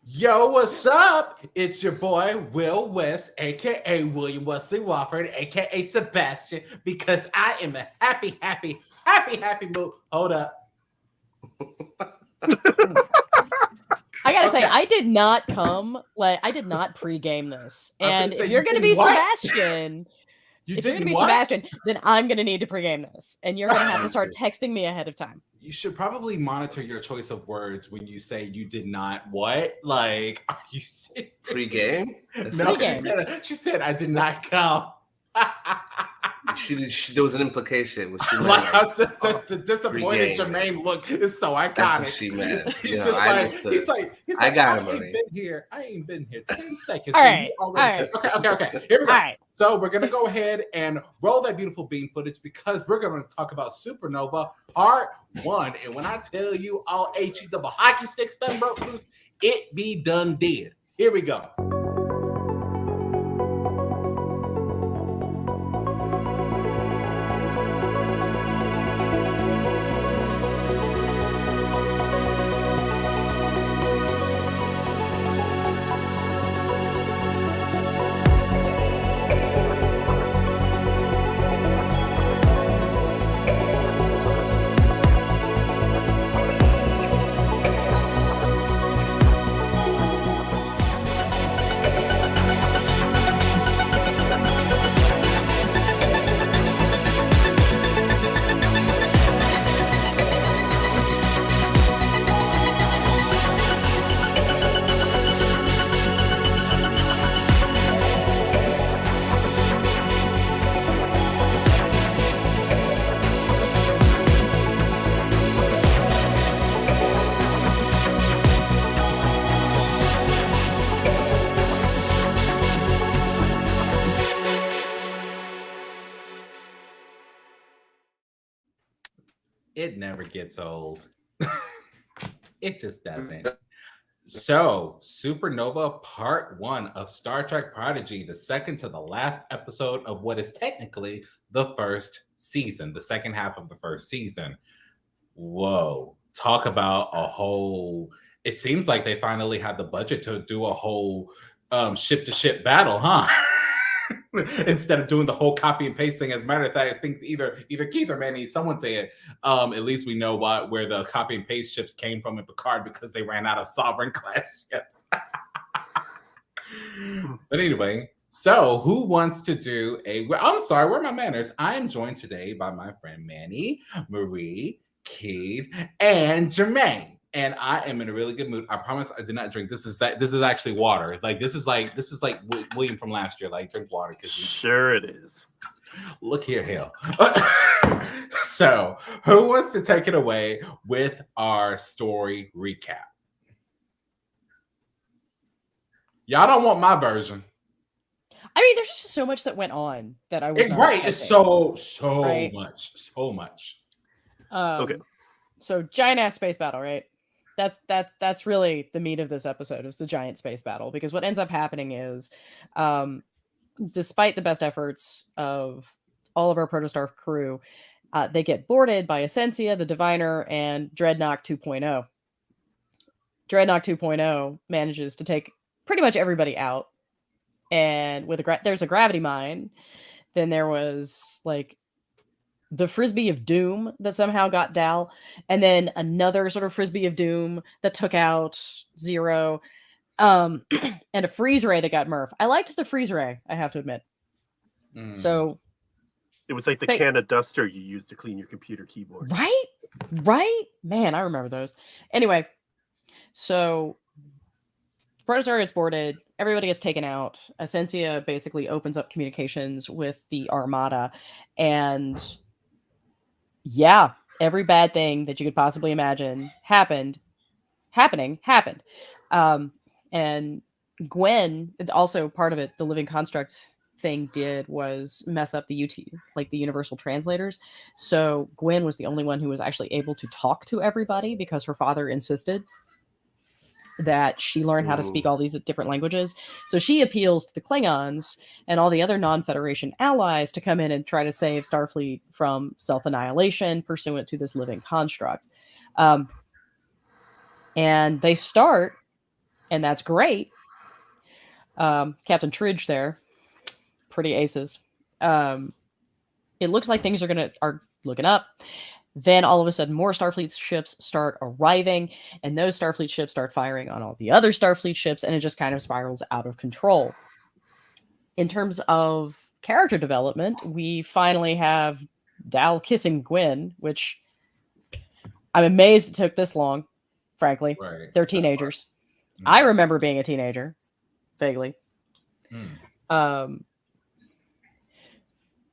Yo, what's up? It's your boy Will West, aka William Wesley Wofford, aka Sebastian, because I am a happy mood. Hold up. I gotta say, Okay. I did not pregame this. I'm gonna And say if you you're gonna didn't be what? Sebastian, You if you're gonna didn't be what? Sebastian, then I'm gonna need to pregame this. And you're gonna have to start texting me ahead of time. You should probably monitor your choice of words when you say you did not what? Like, are you serious? Pre-game? No, Pre-game. she said I did not come. There was an implication. Was she meant Like like, the disappointed pre-game. Jermaine look is so iconic. That's what she meant. He's You know, just I like understood. he's I like got I him, ain't buddy. been here. I ain't been here 10 seconds. All and right, you already all right. Okay. Here we go. All right. So we're gonna go ahead and roll that beautiful bean footage because we're gonna talk about Supernova Part 1. And when I tell you all HE double hockey sticks done broke loose, it be done did. Here we go. It never gets old. It just doesn't. So, Supernova Part 1 of Star Trek Prodigy, the second to the last episode of what is technically the first season, the second half of the first season. Whoa. Talk about a whole. It seems like they finally had the budget to do a whole ship to ship battle, huh? Instead of doing the whole copy and paste thing. As a matter of fact, I think either Keith or Manny, someone say it. At least we know where the copy and paste ships came from in Picard because they ran out of Sovereign class ships. But anyway, so who wants to do I'm sorry, where are my manners? I am joined today by my friend Manny, Marie, Keith, and Jermaine. And I am in a really good mood. I promise I did not drink. This is actually water. Like this is like William from last year. Like drink water because sure it is. Look here, hell. So who wants to take it away with our story recap? Y'all don't want my version. I mean, there's just so much that went on that I was not right. It's so right? so much. Okay. So giant ass space battle, right? That's really the meat of this episode is the giant space battle, because what ends up happening is, despite the best efforts of all of our Protostar crew, they get boarded by Essentia, the Diviner, and Dreadnought 2.0. Dreadnought 2.0 manages to take pretty much everybody out, and with there's a gravity mine. Then there was like the Frisbee of Doom that somehow got Dal, and then another sort of Frisbee of Doom that took out Zero, and a freeze ray that got Murph. I liked the freeze ray, I have to admit. So it was like the can of duster you used to clean your computer keyboard. Right? Man, I remember those. Anyway, so Protostar gets boarded, everybody gets taken out. Essentia basically opens up communications with the Armada, and yeah, every bad thing that you could possibly imagine happened. And Gwen, also part of it, the living construct thing did was mess up the the universal translators. So Gwen was the only one who was actually able to talk to everybody because her father insisted that she learn how to speak all these different languages. So she appeals to the Klingons and all the other non-Federation allies to come in and try to save Starfleet from self-annihilation pursuant to this living construct. And they start and that's great. Captain Tridge there, pretty aces. It looks like things are looking up. Then all of a sudden, more Starfleet ships start arriving, and those Starfleet ships start firing on all the other Starfleet ships, and it just kind of spirals out of control. In terms of character development, we finally have Dal kissing Gwyn, which I'm amazed it took this long, frankly. Right. They're teenagers. Mm. I remember being a teenager, vaguely. Mm.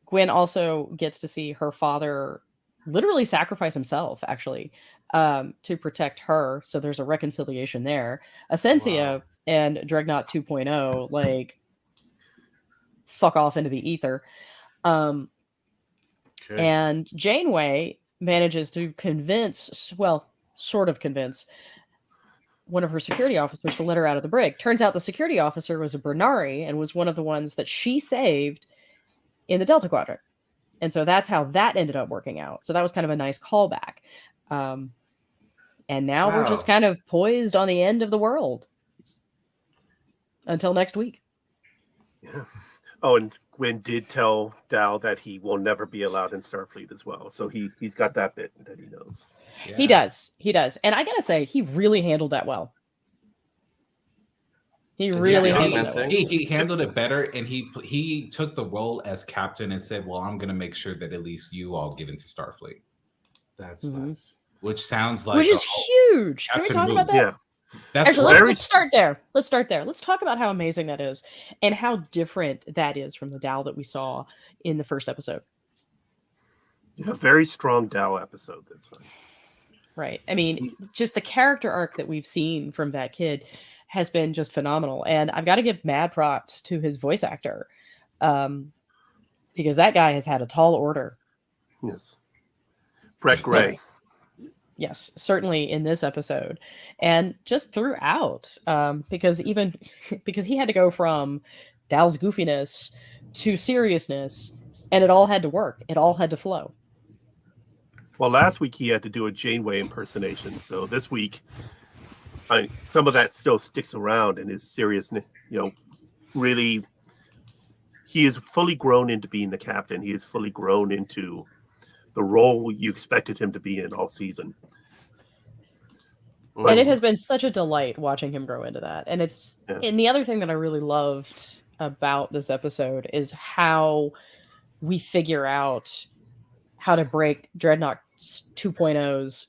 Gwyn also gets to see her father literally sacrifice himself, actually, to protect her. So there's a reconciliation there. Essentia Wow. and Dreadnought 2.0, like, fuck off into the ether. Okay. And Janeway manages to convince, well, sort of convince, one of her security officers to let her out of the brig. Turns out the security officer was a Bernari and was one of the ones that she saved in the Delta Quadrant. And so that's how that ended up working out. So that was kind of a nice callback. And now we're just kind of poised on the end of the world until next week. Yeah. Oh, and Gwyn did tell Dal that he will never be allowed in Starfleet as well. So he's got that bit that he knows. Yeah. He does. And I gotta say, he really handled that well. He really handled it well. He handled it better, and he took the role as captain and said, well, I'm going to make sure that at least you all get into Starfleet. That's nice. Which sounds like... Which is huge. Can we talk about that? Yeah. That's Actually, let's start there. Let's talk about how amazing that is and how different that is from the Dal that we saw in the first episode. A very strong Dal episode this one. Right. I mean, just the character arc that we've seen from that kid has been just phenomenal. And I've got to give mad props to his voice actor, because that guy has had a tall order. Yes. Brett Gray. Yes, certainly in this episode, and just throughout, because he had to go from Dal's goofiness to seriousness, and it all had to work. It all had to flow. Well, last week he had to do a Janeway impersonation, so this week, some of that still sticks around, and his seriousness, really, he is fully grown into being the captain. He is fully grown into the role you expected him to be in all season. And it has been such a delight watching him grow into that. And and the other thing that I really loved about this episode is how we figure out how to break Dreadnought 2.0's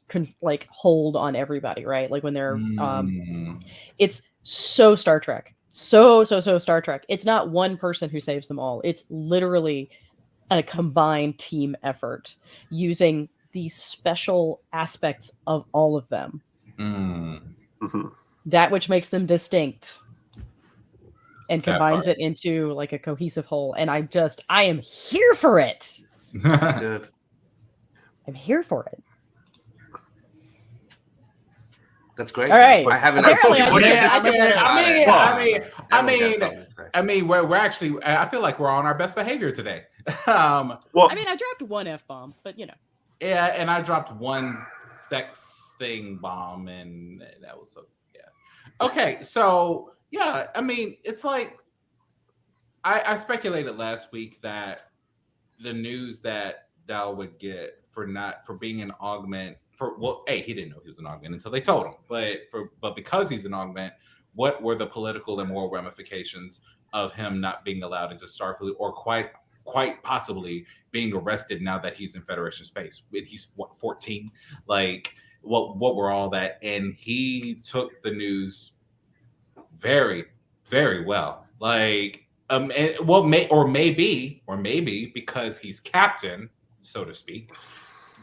hold on everybody, right? Like when they're it's so Star Trek. So Star Trek. It's not one person who saves them all. It's literally a combined team effort using the special aspects of all of them. Mm-hmm. That which makes them distinct and combines it into like a cohesive whole. And I am here for it. That's good. I'm here for it. That's great. All right. I haven't. I mean, we're actually. I feel like we're on our best behavior today. I dropped one F-bomb, but Yeah, and I dropped one sex thing bomb, and that was okay. So yeah, I mean, it's like I speculated last week that the news that Dal would get for being an augment he didn't know he was an augment until they told him, but because he's an augment, what were the political and moral ramifications of him not being allowed into Starfleet, or quite possibly being arrested now that he's in Federation space? He's 14. Like, what were all that? And he took the news very, very well. Like, maybe because he's captain, so to speak,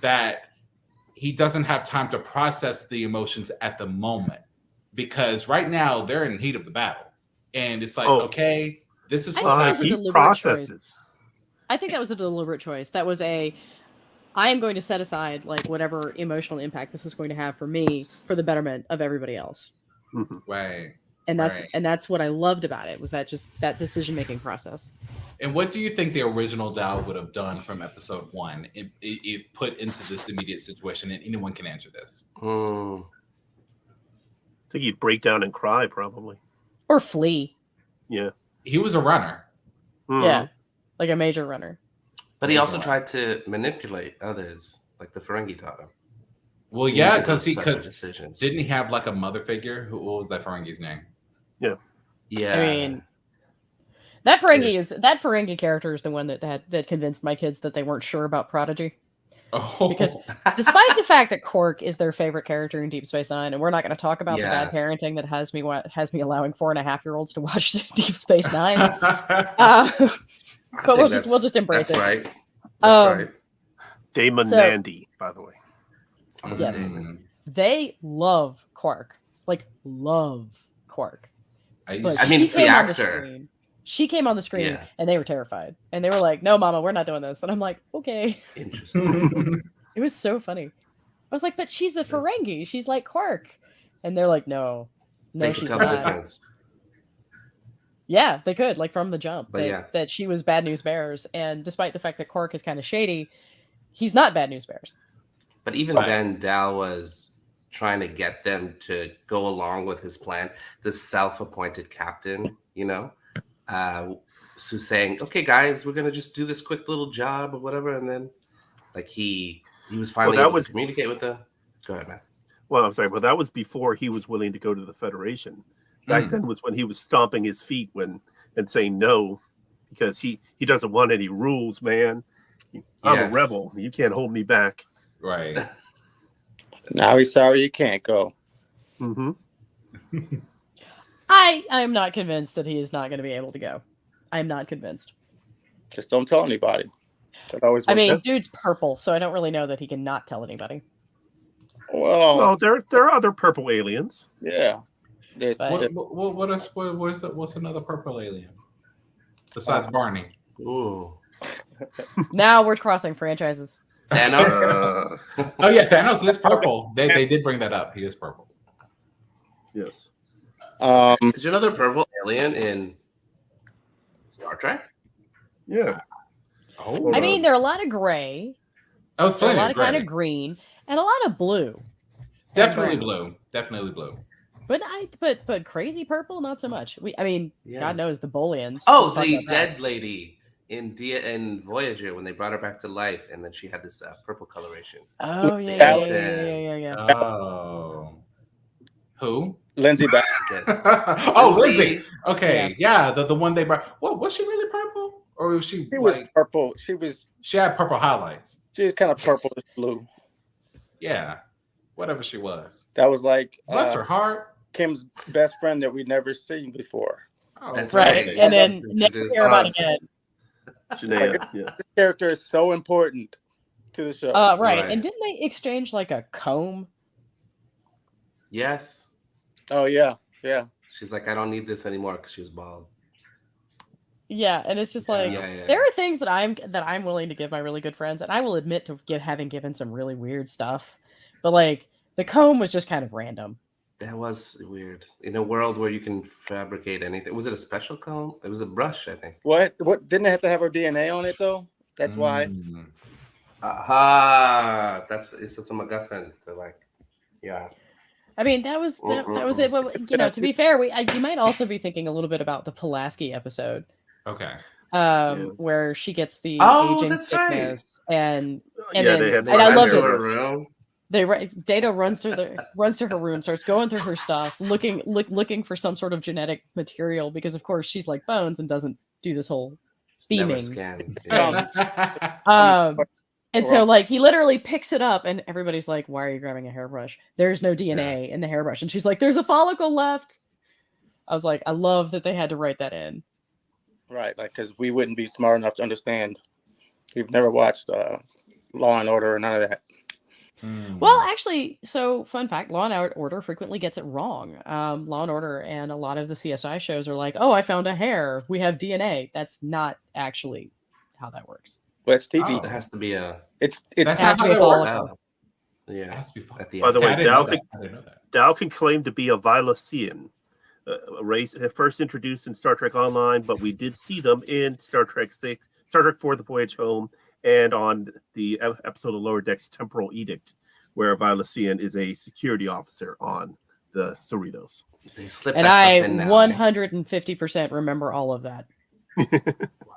that he doesn't have time to process the emotions at the moment, because right now they're in heat of the battle, and it's like, okay, this is what he processes. I think that was a deliberate choice. That was I am going to set aside like whatever emotional impact this is going to have for me for the betterment of everybody else. Mm-hmm. Right. And that's what I loved about it, was that just that decision-making process. And what do you think the original Dal would have done from episode 1 if put into this immediate situation? And anyone can answer this. think he'd break down and cry, probably. Or flee. Yeah. He was a runner. Mhm. Yeah. Like a major runner. But he also tried to manipulate others, like the Ferengi taught him. Well, He yeah, needs to because make such decisions. didn't he have like a mother figure? What was that Ferengi's name? Yeah. Yeah. I mean, that Ferengi character is the one that convinced my kids that they weren't sure about Prodigy. Oh, Because despite the fact that Quark is their favorite character in Deep Space Nine, and we're not going to talk about the bad parenting that has me allowing 4.5-year-olds to watch Deep Space Nine, but we'll just embrace that's it. Right. That's right. Damon Mandy, by the way. Yes, Damon. they love Quark, like love Quark. But I mean, it's the actor. She came on the screen, and they were terrified, and they were like, "No, Mama, we're not doing this." And I'm like, "Okay." Interesting. It was so funny. I was like, "But she's a Ferengi. She's like Quark," and they're like, "No, she's tell not." the difference. Yeah, they could, like from the jump, But that she was Bad News Bears, and despite the fact that Quark is kind of shady, he's not Bad News Bears. But even then, Dal was trying to get them to go along with his plan. This self-appointed captain, who's saying, "Okay, guys, we're gonna just do this quick little job or whatever," and then, like he was finally able to communicate with them. Go ahead, man. Well, I'm sorry, but that was before he was willing to go to the Federation. Back then was when he was stomping his feet and saying no, because he doesn't want any rules, man. I'm a rebel. You can't hold me back. Right. Now he's sorry he can't go. Mm-hmm. I am not convinced that he is not going to be able to go. I'm not convinced. Just don't tell anybody. Dude's purple, so I don't really know that he can not tell anybody. Well, there are other purple aliens. Yeah. What's another purple alien besides Barney? Ooh. Now we're crossing franchises. Thanos. Oh yeah, Thanos is purple. They did bring that up. He is purple. Yes. Is there another purple alien in Star Trek? Yeah. Oh. I mean, there are a lot of gray. A lot of kind of green, and a lot of blue. Definitely blue. Definitely blue. But crazy purple, not so much. God knows the Bolians. Oh, the dead lady in Voyager when they brought her back to life, and then she had this purple coloration. Oh yeah. Oh, who? Lindsay Baxter. Oh, Lindsay. Okay, yeah, the one they brought. Well, was she really purple, or was she? She was purple. She had purple highlights. She was kind of purplish blue. Yeah, whatever she was. That was like bless her heart. Kim's best friend that we'd never seen before. Oh, that's right. And then never hear about again. Janaea, yeah. This character is so important to the show. Right. And didn't they exchange like a comb? Yes. Oh yeah. She's like, I don't need this anymore because she was bald. Yeah, and it's just like there are things that I'm willing to give my really good friends, and I will admit to having given some really weird stuff, but like the comb was just kind of random. That was weird. In a world where you can fabricate anything. Was it a special comb? It was a brush, I think. What didn't it have to have her DNA on it though? That's why. Aha! It's a MacGuffin to like, yeah. I mean, that was it. But to be fair, you might also be thinking a little bit about the Pulaski episode. Okay. Where she gets the aging sickness, right. and I love it. Data runs to her room, starts going through her stuff, looking for some sort of genetic material because, of course, she's like Bones and doesn't do this whole beaming. And so, like, he literally picks it up, and everybody's like, "Why are you grabbing a hairbrush? There's no DNA in the hairbrush." And she's like, "There's a follicle left." I was like, I love that they had to write that in. Right, like because we wouldn't be smart enough to understand. We've never watched Law and Order or none of that. Well, actually, so fun fact, Law and Order frequently gets it wrong. Law and Order and a lot of the CSI shows are like, "Oh, I found a hair. We have DNA." That's not actually how that works. Well, it's TV. It has to be a. It has to be a follicle. Yeah, it has to be at the By the way, end. Dal can claim to be a Vilacian, a race first introduced in Star Trek Online, but we did see them in Star Trek 6, Star Trek 4: The Voyage Home, and on the episode of Lower Decks Temporal Edict, where a Vilacian is a security officer on the Cerritos. They slipped And that I stuff in now. 150% remember all of that.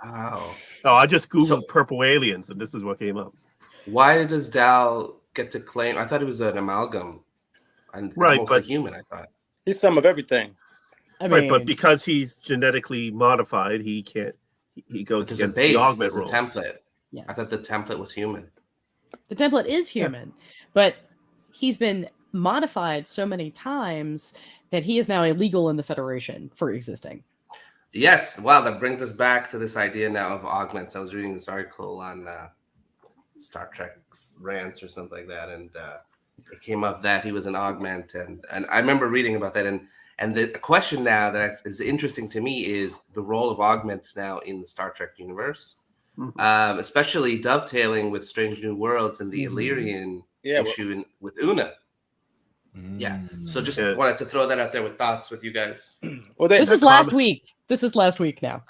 Wow. Oh, I just Googled purple aliens, and this is what came up. Why does Dal get to claim? I thought it was an amalgam. And Right, almost but- a human, I thought. He's some of everything. I mean, Right, but because he's genetically modified, he can't. He goes There's a against base, the augment there's a rules. template. yes. I thought the template was human. The template is human, but he's been modified so many times that he is now illegal in the Federation for existing. Yes. Wow, that brings us back to this idea now of augments. I was reading this article on Star Trek's Rants or something like that, and it came up that he was an augment, and I remember reading about that. And the question now that is interesting to me is the role of augments now in the Star Trek universe, especially dovetailing with Strange New Worlds and the Illyrian issue with Una. Yeah. So just wanted to throw that out there with thoughts with you guys. Well, This is last week. This is last week now.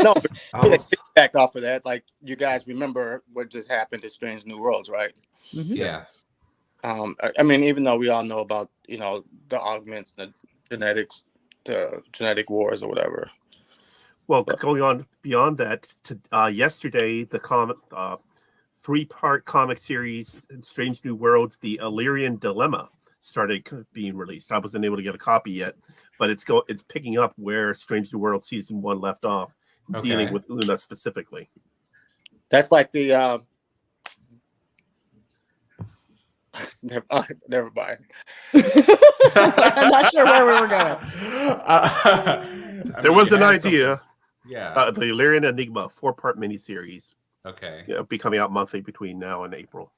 No, they back off of that. Like you guys remember what just happened to Strange New Worlds, right? Mhm. Yes. I mean, even though we all know about the augments, the genetics, the genetic wars or whatever. Well, going on beyond that, yesterday the three-part comic series Strange New Worlds, The Illyrian Dilemma, started being released. I wasn't able to get a copy yet, but it's picking up where Strange New World season 1 left off, dealing with Una specifically. That's like the never mind. I'm not sure where we were going. There was an idea. Yeah. The Illyrian Enigma 4-part miniseries. Okay. Be coming out monthly between now and April.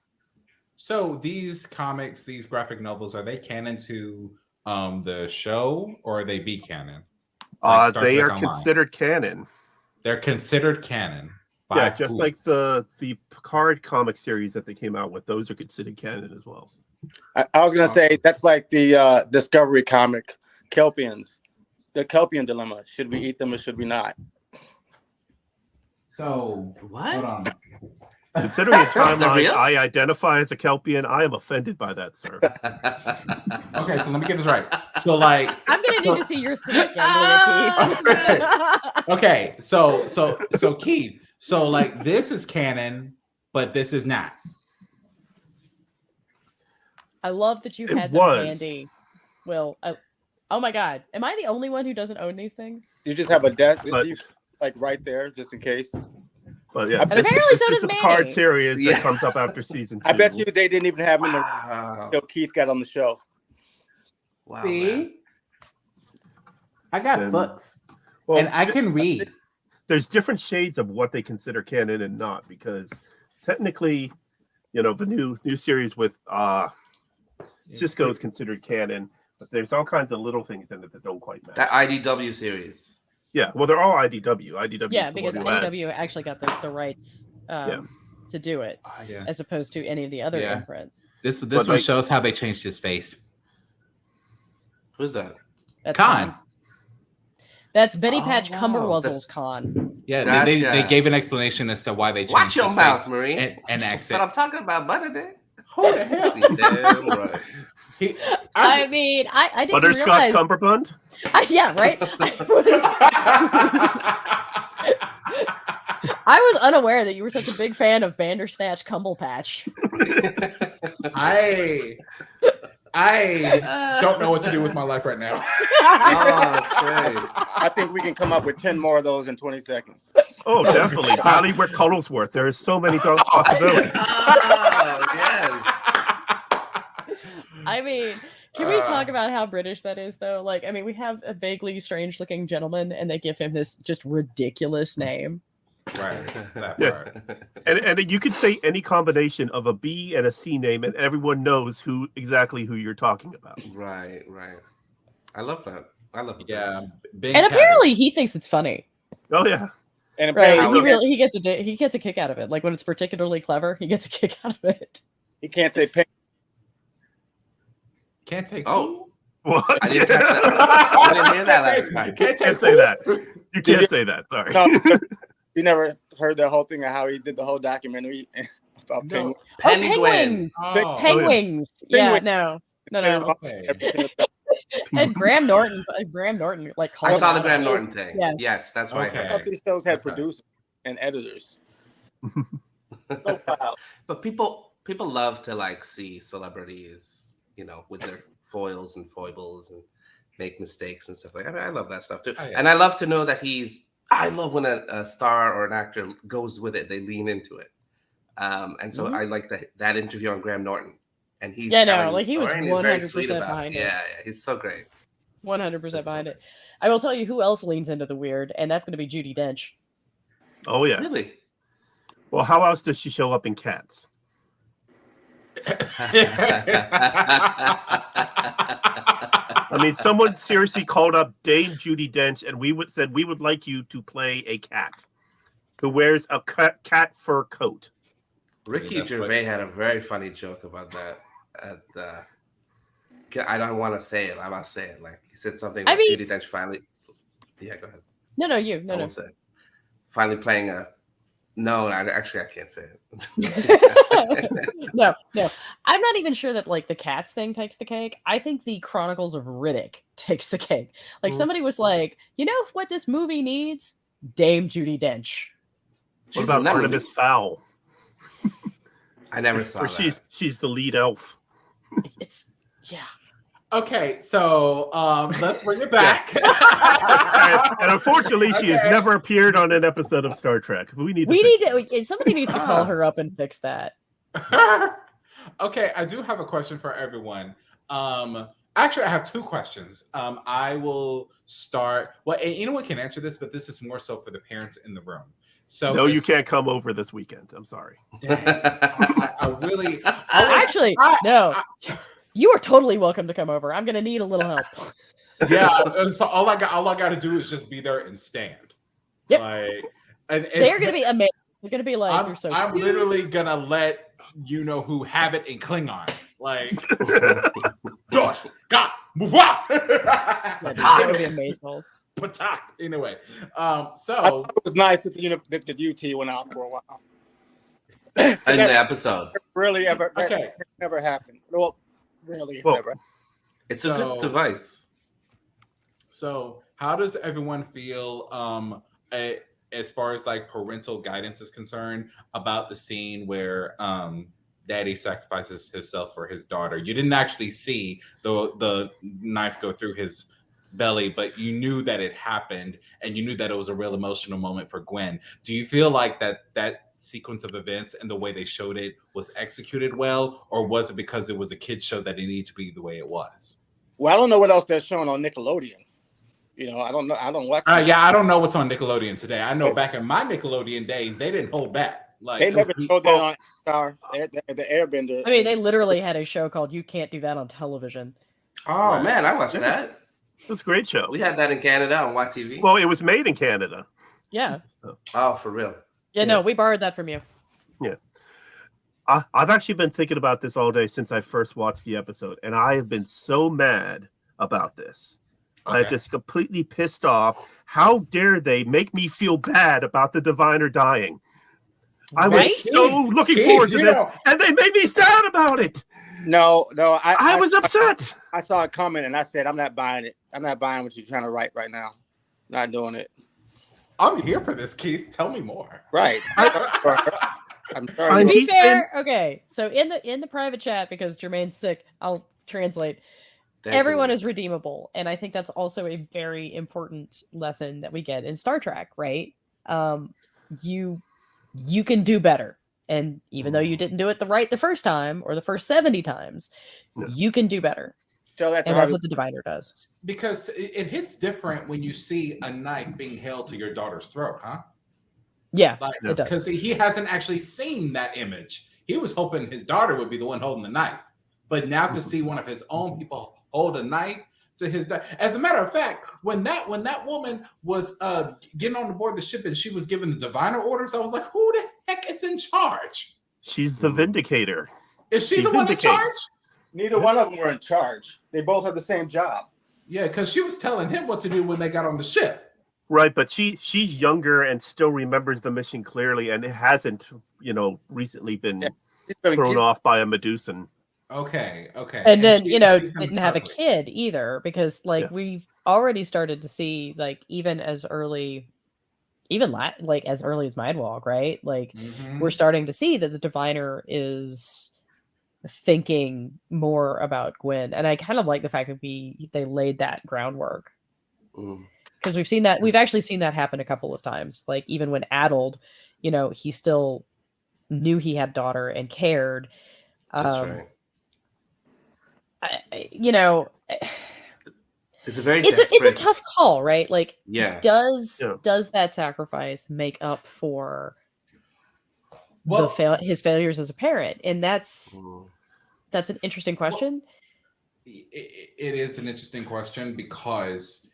So these comics, these graphic novels, are they canon to the show, or are they B canon? Like Star They Trek are Online? considered canon. They're considered canon. Yeah, just like the Picard comic series that they came out with, those are considered canon as well. I was gonna say that's like the Discovery comic Kelpians, the Kelpian dilemma. Should we eat them or should we not? So What? hold on. Considering the Is that timeline real? I identify as a Kelpian, I am offended by that, sir. Okay, so let me get this right. So like I'm gonna need to see your threat ganglia, Keith. okay, so Keith, so like this is canon, but this is not. I love that you It had them was. handy. Well, oh my God, am I the only one who doesn't own these things? You just have a desk, But- like right there, just in case. But yeah, And apparently so does the Manny. Picard series Yeah. that comes up after season 2. I bet you they didn't even have them Wow. until Keith got on the show. Wow, man. I got Then- books, Well, and I can read. there's different shades of what they consider canon and not, because technically, the new series with Cisco is considered canon, but there's all kinds of little things in it that don't quite match. That IDW series. Yeah, well, they're all IDW. IDW Yeah, is the because one who has- IDW actually got the rights to do it, Yeah. as opposed to any of the other Yeah. imprints. This But, one like- shows how they changed his face. Who's that? That's Khan. That's Betty Oh, Patch wow. Cumberwuzzle's Khan. Yeah, Gotcha. they gave an explanation as to why they changed Watch your his mouth, face Marie. and But accent. I'm talking about Butterdale. Who the hell? Damn right. I mean, I didn't Butterscotch realize. Cumberbund? Yeah, right. I was unaware that you were such a big fan of Bandersnatch Cumblepatch. I don't know what to do with my life right now. Oh, that's great. I think we can come up with 10 more of those in 20 seconds. Oh, definitely. Ballywick Cuddlesworth. There is so many possibilities. Oh, yes. I mean, can we talk about how British that is, though? Like, I mean, we have a vaguely strange-looking gentleman, and they give him this just ridiculous name. Right, that Yeah. part. And you could say any combination of a B and a C name, and everyone knows exactly who you're talking about. Right. I love that. I love it. Yeah, big And cat. apparently, he thinks it's funny. Oh yeah, And Right? apparently He gets a kick out of it. Like when it's particularly clever, he gets a kick out of it. he can't say penguin. Can't take. Oh. what? I didn't catch that. I didn't hear that last time. You can't say that. You can't say that. Sorry. No, you never heard the whole thing of how he did the whole documentary about penguins. Penguins. Oh, Penguins. Yeah, Penguin. no. okay. And Graham Norton, like I called saw the out Graham on Norton it. thing. Yeah. Yes, that's right. Okay. I thought these shows had Okay. producers and editors. So wild. But people love to like see celebrities, with their foils and foibles and make mistakes and stuff like that. I love that stuff too. Oh, yeah. And I love to know that I love when a star or an actor goes with it, they lean into it. And so I like that interview on Graham Norton. And he's telling the he was story and he's very sweet 100% about behind it. it. Yeah, he's so great. 100% That's so behind it. great. I will tell you who else leans into the weird, and that's going to be Judi Dench. Oh yeah. Really? Well, how else does she show up in Cats? I mean, someone seriously called up Dame Judi Dench, and said we would like you to play a cat who wears a cat fur coat. Ricky Gervais had a very funny joke about that. I don't want to say it. I must say it. Like he said something about Judi Dench finally. Yeah, go ahead. No, I won't say it. Finally playing a. No, I can't say it. No. I'm not even sure that like the Cats thing takes the cake. I think the Chronicles of Riddick takes the cake. Like somebody was like, you know what this movie needs? Dame Judi Dench. What about Artemis Fowl? I never saw that. She's the lead elf. It's Okay, so let's bring it back. and unfortunately, she has never appeared on an episode of Star Trek. Somebody needs to call her up and fix that. Okay, I do have a question for everyone. Actually, I have two questions. I will start. Well, anyone can answer this, but this is more so for the parents in the room. So no, you can't come over this weekend. I'm sorry. I really. No. You are totally welcome to come over. I'm gonna need a little help. Yeah, so all I got to do is just be there and stand. Yep. Like, and they're gonna be amazing. They're gonna be like, you're so. I'm literally gonna let you know who have it in Klingon. Like, Josh, God, move on. That would be amazing. Patak. Anyway, so I thought it was nice that the UT went out for a while. In the episode, really never happened. Well, really never. It's a good device. So, how does everyone feel as far as like parental guidance is concerned about the scene where Daddy sacrifices himself for his daughter? You didn't actually see the knife go through his belly, but you knew that it happened, and you knew that it was a real emotional moment for Gwen. Do you feel like that sequence of events and the way they showed it was executed well, or was it because it was a kid's show that it needed to be the way it was? Well, I don't know what else they're showing on Nickelodeon. I don't know. I don't watch. Yeah, I don't know what's on Nickelodeon today. I know back in my Nickelodeon days, they didn't hold back. Like they never showed that on Star. The Airbender. I mean, they literally had a show called "You Can't Do That on Television." Oh man, I watched that. That's a great show. We had that in Canada on YTV. Well, it was made in Canada. Yeah. Oh, for real? Yeah, no, we borrowed that from you. Yeah. I've actually been thinking about this all day since I first watched the episode, and I have been so mad about this. Okay. I'm just completely pissed off. How dare they make me feel bad about the diviner dying? I was so looking forward to this, and they made me sad about it. No, I was upset. I saw a comment and I said, I'm not buying it. I'm not buying what you're trying to write right now. Not doing it. I'm here for this, Keith. Tell me more. Right. I'm sorry. To be fair, okay. So in the private chat, because Jermaine's sick, I'll translate. Everyone is redeemable, and I think that's also a very important lesson that we get in Star Trek. Right? You can do better. And even though you didn't do it the first time or the first 70 times, you can do better. So that's what the diviner does. Because it hits different when you see a knife being held to your daughter's throat, huh? Yeah, it does. Because he hasn't actually seen that image. He was hoping his daughter would be the one holding the knife. But now to see one of his own people hold a knife to his daughter. As a matter of fact, when that woman was getting on board the ship and she was giving the diviner orders, I was like, who the heck is in charge? She's the Vindicator. Is she the one in charge? Neither one of them were in charge. They both have the same job. Yeah, because she was telling him what to do when they got on the ship. Right, but she's younger and still remembers the mission clearly, and it hasn't, recently been thrown off by a Medusan. Okay. And then she seems didn't have a perfect. kid either, because like Yeah. we've already started to see, like, even as early like as early as Mindwalk, right? Like Mhm. we're starting to see that the diviner is thinking more about Gwen, and I kind of like the fact that they laid that groundwork, Mm. because we've actually seen that happen a couple of times. Like even when addled, he still knew he had daughter and cared. That's um right. you know It's a very it's a desperate. tough call, right? Like, Yeah. does Yeah. that sacrifice make up for Well, his failures as a parent? And that's Mm. an interesting question. it is an interesting question because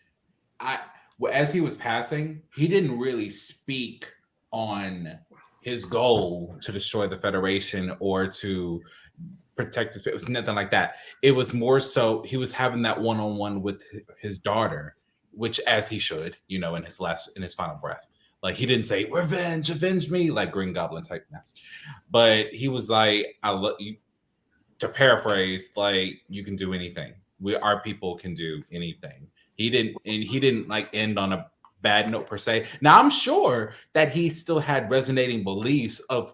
as he was passing, he didn't really speak on his goal to destroy the Federation or to protect his. It was nothing like that. It was more so he was having that one-on-one with his daughter, which, as he should, in his final breath. Like, he didn't say "revenge, avenge me" like Green Goblin type mess, but he was like, "I love you." To paraphrase, like, you can do anything. Our people can do anything. He didn't like end on a bad note per se. Now, I'm sure that he still had resonating beliefs of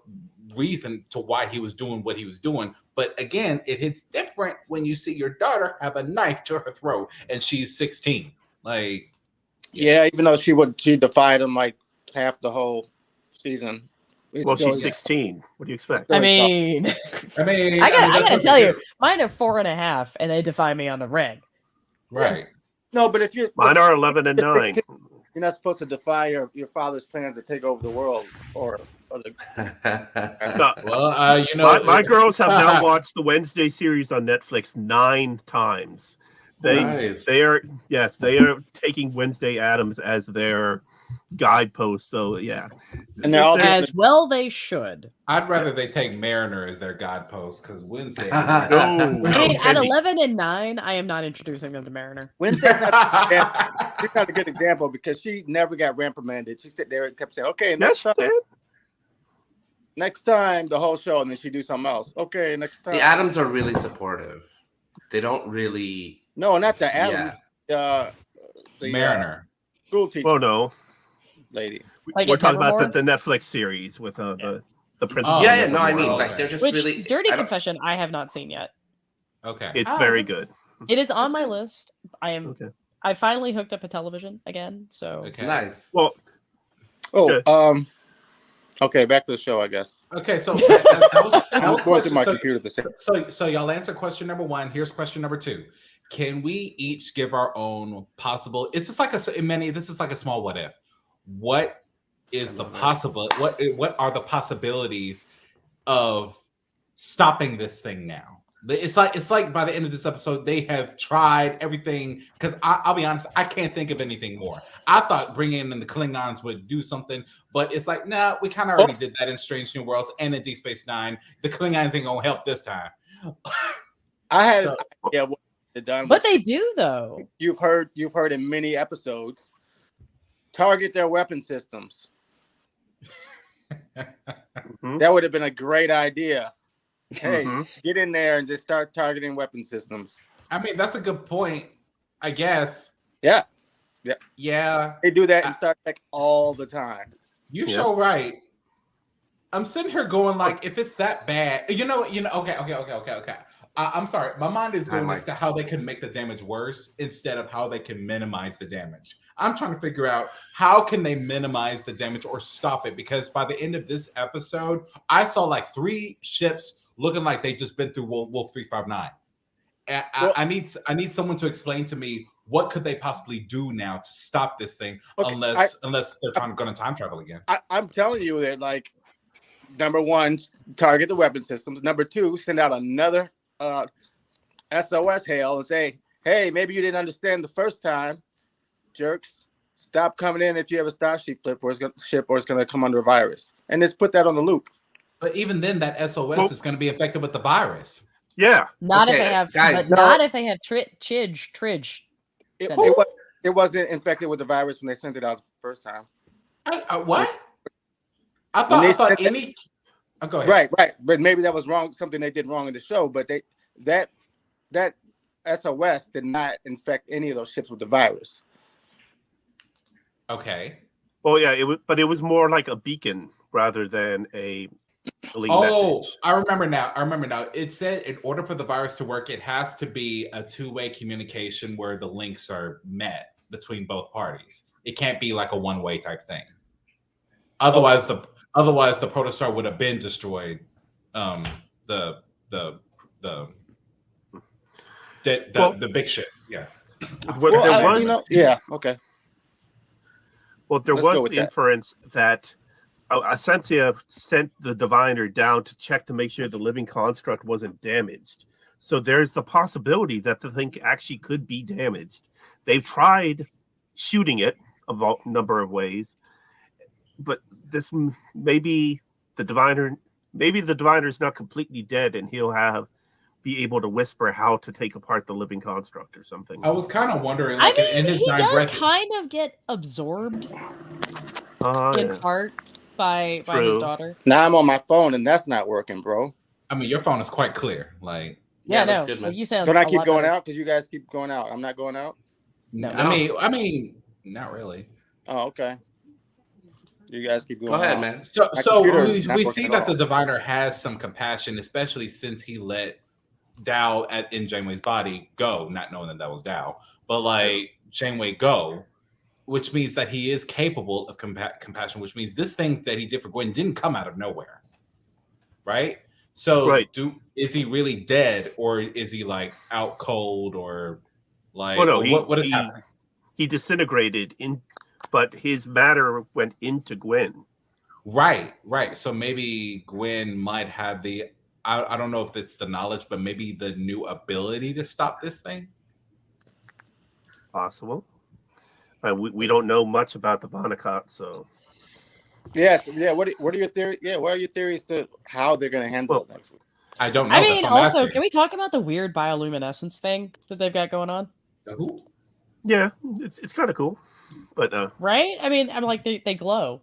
reason to why he was doing what he was doing. But again, it hits different when you see your daughter have a knife to her throat and she's 16. Like, Yeah, even though she defied him like half the whole season. Well, she's 16. What do you expect? I mean, I mean, I that's gotta what tell they you, do. mine are 4.5, and they defy me on the ring. Right. No, but if you're Mine are 11 and 9. you're not supposed to defy your father's plans to take over the world or the No, Well, my girls have now watched the Wednesday series on Netflix 9 times. Nice. They are taking Wednesday Addams as their guidepost. So yeah, and they're all As well they should. I'd rather they Yes. take Mariner as their guidepost because Wednesday. No, I mean, at Teddy. 11 and 9, I am not introducing them to Mariner. Wednesday's she's not a good example because she never got reprimanded. She sat there and kept saying, "Okay, yes, next time," the whole show, and then she do something else. Okay, next time. The Adams are really supportive. They don't really. No, not the Adams. The Mariner. school teacher Well, no, lady. Like we're at talking about Nevermore? the Netflix series with the principal. Oh, Yeah, no, I mean, okay. like, they're just Which, really. Dirty I don't- Confession, I have not seen yet. Okay. It's Oh, very that's- good. It is on That's my good. list. Okay. I finally hooked up a television again, so Okay. Nice. Well, Oh, Good. okay, back to the show, I guess. Okay. So that was I'm going through question. my So, computer to say. so y'all answer question number 1. Here's question number 2. Can we each give our own possible? This is like a small what if. What is the possible? What are the possibilities of stopping this thing now? It's like by the end of this episode, they have tried everything. Because I'll be honest, I can't think of anything more. I thought bringing in the Klingons would do something, but it's like, nah, we kind of already did that in Strange New Worlds and in Deep Space Nine. The Klingons ain't gonna help this time. I had So- what they've done. but they do though. You've heard in many episodes. Target their weapon systems. mhm, That would have been a great idea. Hey, mhm. get in there and just start targeting weapon systems. I mean, that's a good point, I guess. Yeah. Yeah, They do that in Star Trek all the time. you're Yeah. so right. I'm sitting here going like, if it's that bad, okay. I'm sorry. My mind is Hi, going Mike. as to how they can make the damage worse instead of how they can minimize the damage. I'm trying to figure out how can they minimize the damage or stop it, because by the end of this episode, I saw like 3 ships looking like they just been through Wolf 359. And Well- I need someone to explain to me what could they possibly do now to stop this thing, Okay, unless they're going to time travel again. I'm telling you that, like, number 1, target the weapon systems. Number 2, send out another SOS hail and say, "Hey, maybe you didn't understand the first time, jerks. Stop coming in if you have a Starship flip or it's going to come under a virus." And just put that on the loop. But even then, that SOS Well- is going to be infected with the virus. Yeah, Not if Okay, they have, guys, but no. not if they have Tridge. It, Send it. it wasn't infected with the virus when they sent it out the first time. What? When they I thought said that- any. Oh, go ahead. Right. But maybe that was wrong. Something they did wrong in the show. But that SOS did not infect any of those ships with the virus. Okay. Well, yeah, but it was more like a beacon rather than a Oh, message. I remember now. It said in order for the virus to work, it has to be a two-way communication where the links are met between both parties. It can't be like a one-way type thing. Otherwise, the protostar would have been destroyed. The big ship. Yeah. Okay. Well, there Let's go was with that. inference that Essentia sent the diviner down to check to make sure the living construct wasn't damaged. So there's the possibility that the thing actually could be damaged. They've tried shooting it a number of ways, but this maybe the diviner's not completely dead, and he'll be able to whisper how to take apart the living construct or something. I was kind of wondering. I mean, he does kind of get absorbed in part by his daughter. Now I'm on my phone and that's not working, bro. I mean, your phone is quite clear. Like, yeah, that's no, good, man. you sound. Don't I keep going out because you guys keep going out? I'm not going out. No. I mean, not really. Oh, okay. You guys keep going. Go ahead, out. man. So we see that the diviner has some compassion, especially since he let Dao in Janeway's body go, not knowing that was Dao, but like Janeway go, which means that he is capable of compassion, which means this thing that he did for Gwen didn't come out of nowhere, right? So is he really dead, or is he like out cold, or like what is happening? He disintegrated but his matter went into Gwen. Right. So maybe Gwen might have I don't know if it's the knowledge, but maybe the new ability to stop this thing. Possible. We don't know much about the Vonnegut, so. Yes. Yeah. What are your theories? Yeah. What are your theories to how they're going to handle it next week? I don't know. I mean, also, can we talk about the weird bioluminescence thing that they've got going on? Who? Yeah, it's kind of cool, but right? I mean, I'm like they glow.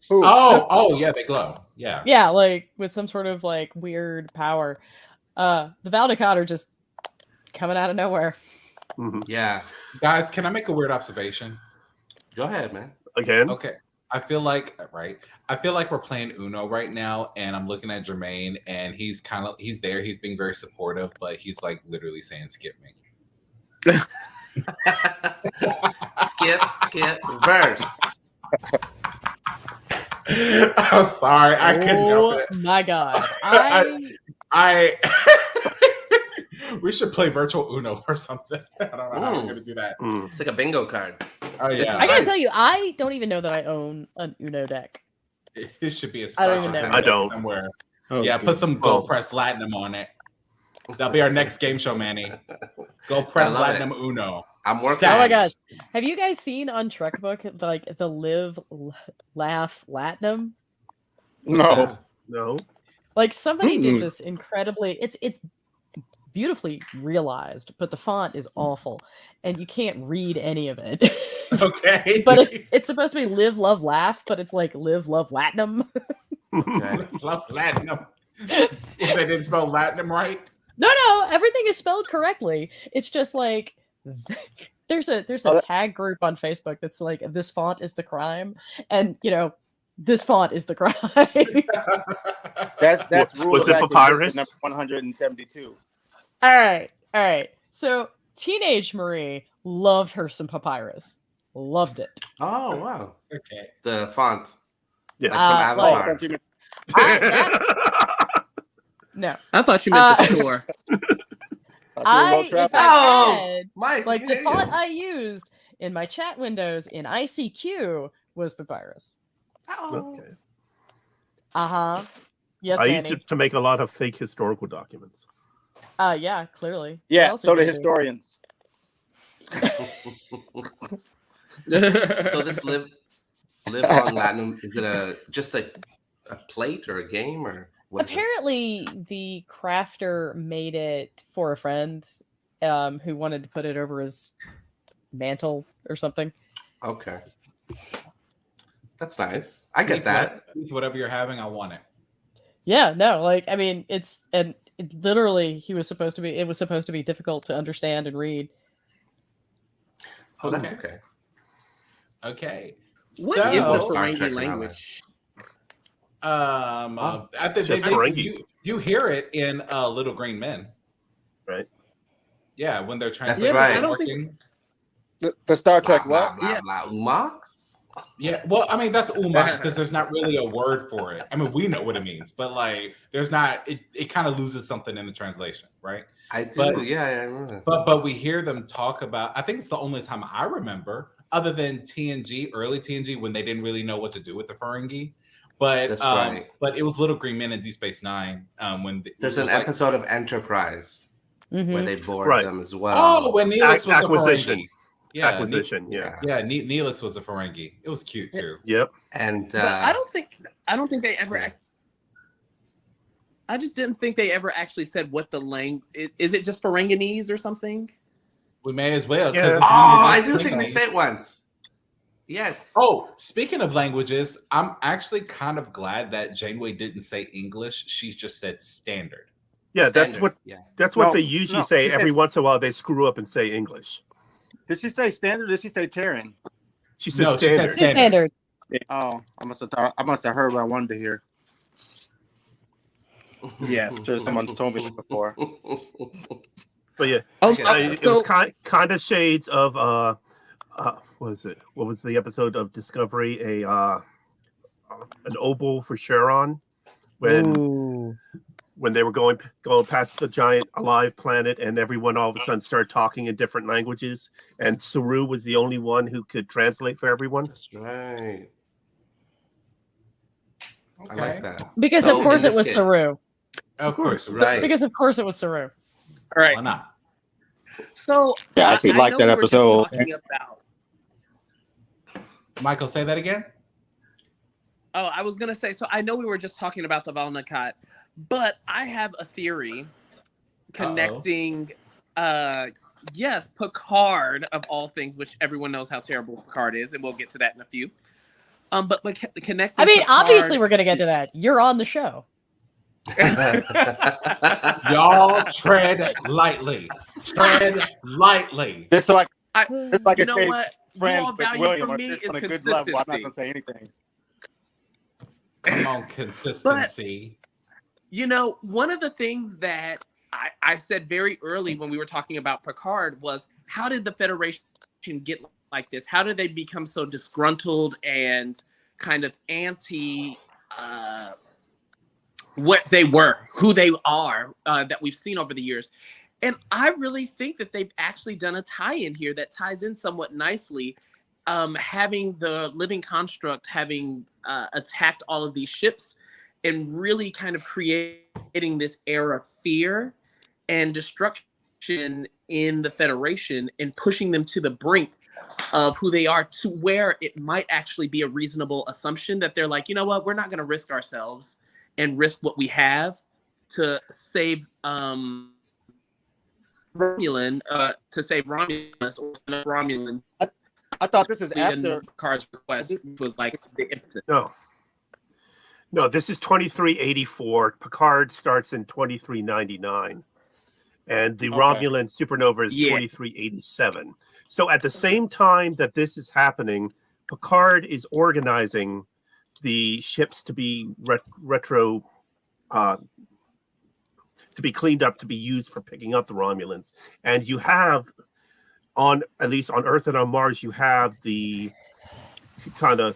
Oh, yeah, they glow. Yeah. Yeah, like with some sort of like weird power. The Valdecott are just coming out of nowhere. Mm-hmm. Yeah. Guys, can I make a weird observation? Go ahead, man. Again? Okay. I feel like we're playing Uno right now, and I'm looking at Jermaine, and he's there. He's being very supportive, but he's like literally saying, "Skip me." skip, verse. I'm sorry, I couldn't help it. Oh my god, I we should play virtual Uno or something. I don't know how I'm gonna do that. It's like a bingo card. Oh yeah, I gotta tell you, I don't even know that I own an Uno deck. It should be a I don't even know. I don't. Somewhere. Oh, yeah, put some Gold Press Platinum on it. That'll be our next game show, Manny. Gold Press Platinum Uno. I'm working. Oh my gosh, have you guys seen on Trekbook like the Live Laugh Latinum? No. Like somebody did this incredibly. It's beautifully realized, but the font is awful, and you can't read any of it. Okay, but it's supposed to be Live Love Laugh, but it's like Live Love Latinum. Okay. Love Latinum. They didn't spell Latinum right. No, everything is spelled correctly. It's just like there's a tag group on Facebook that's like, this font is the crime, and this font is the crime. That's was it Papyrus? Number 172. All right. So teenage Marie loved her some Papyrus. Loved it. Oh wow. Okay. The font. Yeah. Like from Avatar. No. I thought you meant the store. Mike, the font I used in my chat windows in ICQ was Papyrus. Oh. Okay. Yes, I used it to make a lot of fake historical documents. Yeah, clearly. Yeah, so the historians. So this live on Latinum, is it just a plate or a game, or what? Apparently the crafter made it for a friend who wanted to put it over his mantle or something. Okay. That's nice. I get that. Whatever you're having, I want it. Yeah, no, like I mean, it's literally, it was supposed to be difficult to understand and read. Oh, that's Okay. okay. Okay. What is So- the Star Ferengi Trek language? I think Just Ferengi. you hear it in Little Green Men. Right. Yeah, when they're trying That's to right. I don't think- The Star Blah, Trek what? blah, Yeah. blah, Umox? Yeah, well, I mean that's Umax because there's not really a word for it. I mean, we know what it means, but like, there's not. It kind of loses something in the translation, right? I do. But- yeah, I remember. But we hear them talk about. I think it's the only time I remember, other than TNG, early TNG, when they didn't really know what to do with the Ferengi. But That's right. But it was Little Green Men in Deep Space Nine. When There's it an was like- episode of Enterprise Mhm. where they board Right. them as well. Oh, when Neelix was Acquisition. a Ferengi. Yeah, Acquisition. Yeah. Yeah, Neelix was a Ferengi. It was cute too. Yep. And But I don't think they ever. yeah. I just didn't think they ever actually said what the language is. It just Ferenginese or something? We may as well. 'cause Yeah. it's Oh, one of I those do think they things. say it once. Yes. Oh, speaking of languages, I'm actually kind of glad that Janeway didn't say English. She's just said standard. Yeah, that's Standard. what Yeah. that's what No, they usually no, say. she says- Every once in a while, they screw up and say English. Did she say standard? Or did she say Terran? She said No, she said standard. It's standard. Oh, I must have heard what I wanted to hear. Yes. Sure, someone's told me that before. But yeah, Oh, it was kind of shades of what was it? What was the episode of Discovery? An oboe for Charon when they were going past the giant alive planet, and everyone all of a sudden started talking in different languages, and Saru was the only one who could translate for everyone. That's right. I Okay. like that. Because So, of course in it this was case- Saru. Of course. Right. Because of course it was Saru. All right. Why not? So Yeah, I actually like know that we were just episode. talking about. Michael, say that again. Oh, I was gonna say. So I know we were just talking about the Valnakat, but I have a theory connecting. Yes, Picard of all things, which everyone knows how terrible Picard is, and we'll get to that in a few. But connecting. I mean, Picard obviously we're going to get to that. You're on the show. Y'all tread lightly. Tread lightly. Just so I It's like you I know say, what? friends all with value William for are me just is on a good level. I'm not consistency. going to say anything. Come on, consistency. You know, one of the things that I said very early when we were talking about Picard was, how did the Federation get like this? How did they become so disgruntled and kind of anti what they were, who they are, that we've seen over the years? And I really think that they've actually done a tie-in here that ties in somewhat nicely. Having the living construct having attacked all of these ships and really kind of creating this air of fear and destruction in the Federation and pushing them to the brink of who they are, to where it might actually be a reasonable assumption that they're like, you know what, we're not going to risk ourselves and risk what we have to save Romulan, Romulan. I thought this was after. Picard's request, which was like the impetus. No, this is 2384. Picard starts in 2399. And the Okay. Romulan supernova is Yeah. 2387. So at the same time that this is happening, Picard is organizing the ships to be to be cleaned up, to be used for picking up the Romulans. And you have, at least on Earth and on Mars, you have the kind of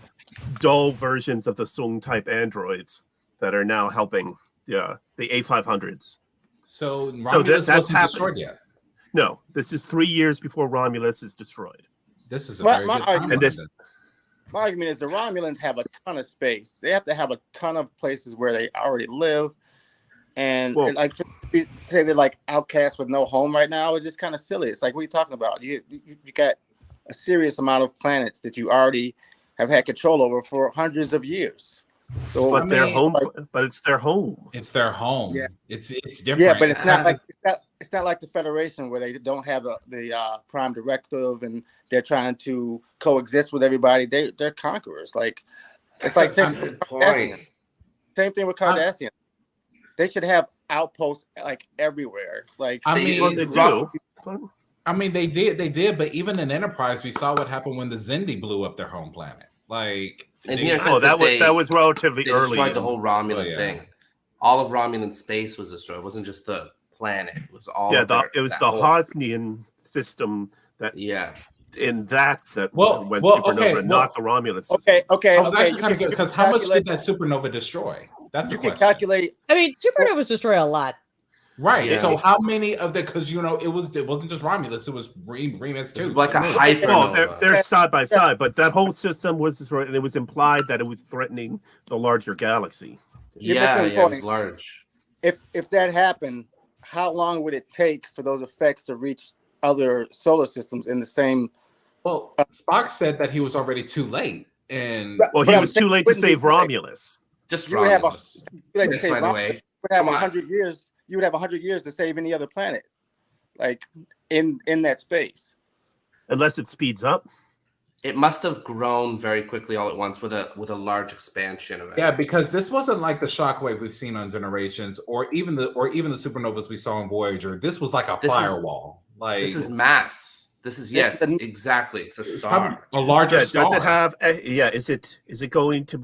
dull versions of the Sung type androids that are now helping the A500s. So So Romulus that's wasn't happening. destroyed yet. No, this is 3 years before Romulus is destroyed. This is a My- very my good argument- timeline. And this- then. My argument is the Romulans have a ton of space. They have to have a ton of places where they already live, and Well- like say they're like outcasts with no home right now. It's just kind of silly. It's like, what are you talking about? You got a serious amount of planets that you already have had control over for hundreds of years. So But I their mean, home, but it's their home. It's their home. Yeah. It's different. yeah, but it's not kinda- like it's not like the Federation where they don't have the prime directive and they're trying to coexist with everybody. They're conquerors. Like it's like That's a good point. same thing with Cardassian. They should have outposts like everywhere. It's like I They- mean, Well, they do. I mean, they did, but even in Enterprise, we saw what happened when the Xindi blew up their home planet. Like, And they- here it Oh, says that was relatively they early. destroyed the whole Romulan Oh, yeah. thing. All of Romulan space was destroyed. It wasn't just the planet. It was all. Yeah, of their, it was that the whole- Hosnian system that Yeah. in that Well, went well, supernova, okay, not the Romulan system. okay. I was actually You kind of can good because how much calculate- did that supernova destroy? That's the You can question. calculate. I mean, supernovas destroy a lot. Right. Yeah. So how many of the? Because it wasn't just Romulus. It was Remus It's too. like a hypernova. Well, they're side by side, but that whole system was destroyed, and it was implied that it was threatening the larger galaxy. Yeah, You're it was missing a large. If that happened, how long would it take for those effects to reach other solar systems in the same? Well, Spock said that he was already too late, and Well, But he I'm was saying too late it to wouldn't be save too late. Romulus. Just You would have a- Romulus. Like Yes, say, by the Romulan way. would have Come on. 100 years. You would have 100 years to save any other planet, like in that space. Unless it speeds up. It must have grown very quickly all at once with a large expansion of it. yeah, because this wasn't like the shockwave we've seen on Generations, or even the supernovas we saw on Voyager. This was like a This is- firewall. Like This is mass. This is Yes, yes, the- exactly. It's a it's probably star. a larger Yeah, star. does it have? Is it going to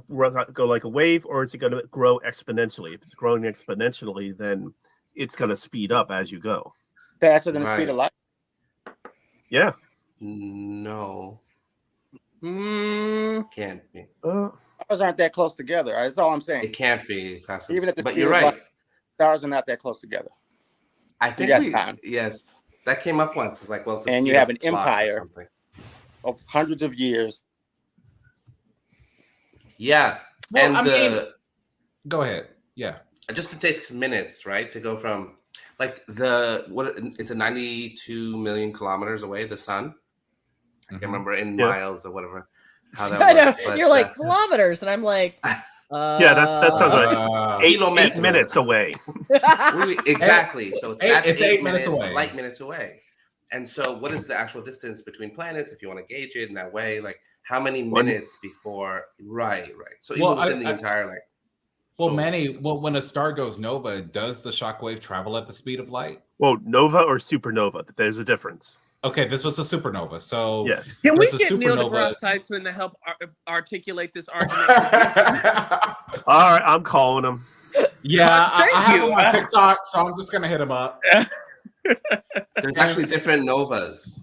go like a wave, or is it going to grow exponentially? If it's growing exponentially, then it's going to speed up as you go. Faster than the speed Right. of light. Yeah. No, Mm, can't be. Stars aren't that close together. That's all I'm saying. It can't be faster. Even at the but speed you're of right. light. Stars are not that close together. I think got time. yes, that came up once. It's like, well, it's the And you speed have of an clock or empire. something. Of hundreds of years. Yeah, Well, and I mean- Go ahead. Yeah. just to take minutes, right, to go from like what is it, 92 million kilometers away, the sun. I can't remember in Yeah. miles or whatever how that I know. works. But, You're like kilometers, and I'm like, Yeah, that sounds like Uh, 8 minutes away. exactly. So that's it's 8 8 minutes away. light minutes away. And so, what is the actual distance between planets? If you want to gauge it in that way, like how many minutes before? Right. So even Well, within the entire like. well, solar Manny. system. Well, when a star goes nova, does the shockwave travel at the speed of light? Well, nova or supernova? There's a difference. Okay, this was a supernova. So Yes. can we There's a get Neil supernova- deGrasse Tyson to help articulate this argument? All right, I'm calling him. yeah, Thank I have you. him on TikTok, so I'm just gonna hit him up. There's actually different novas.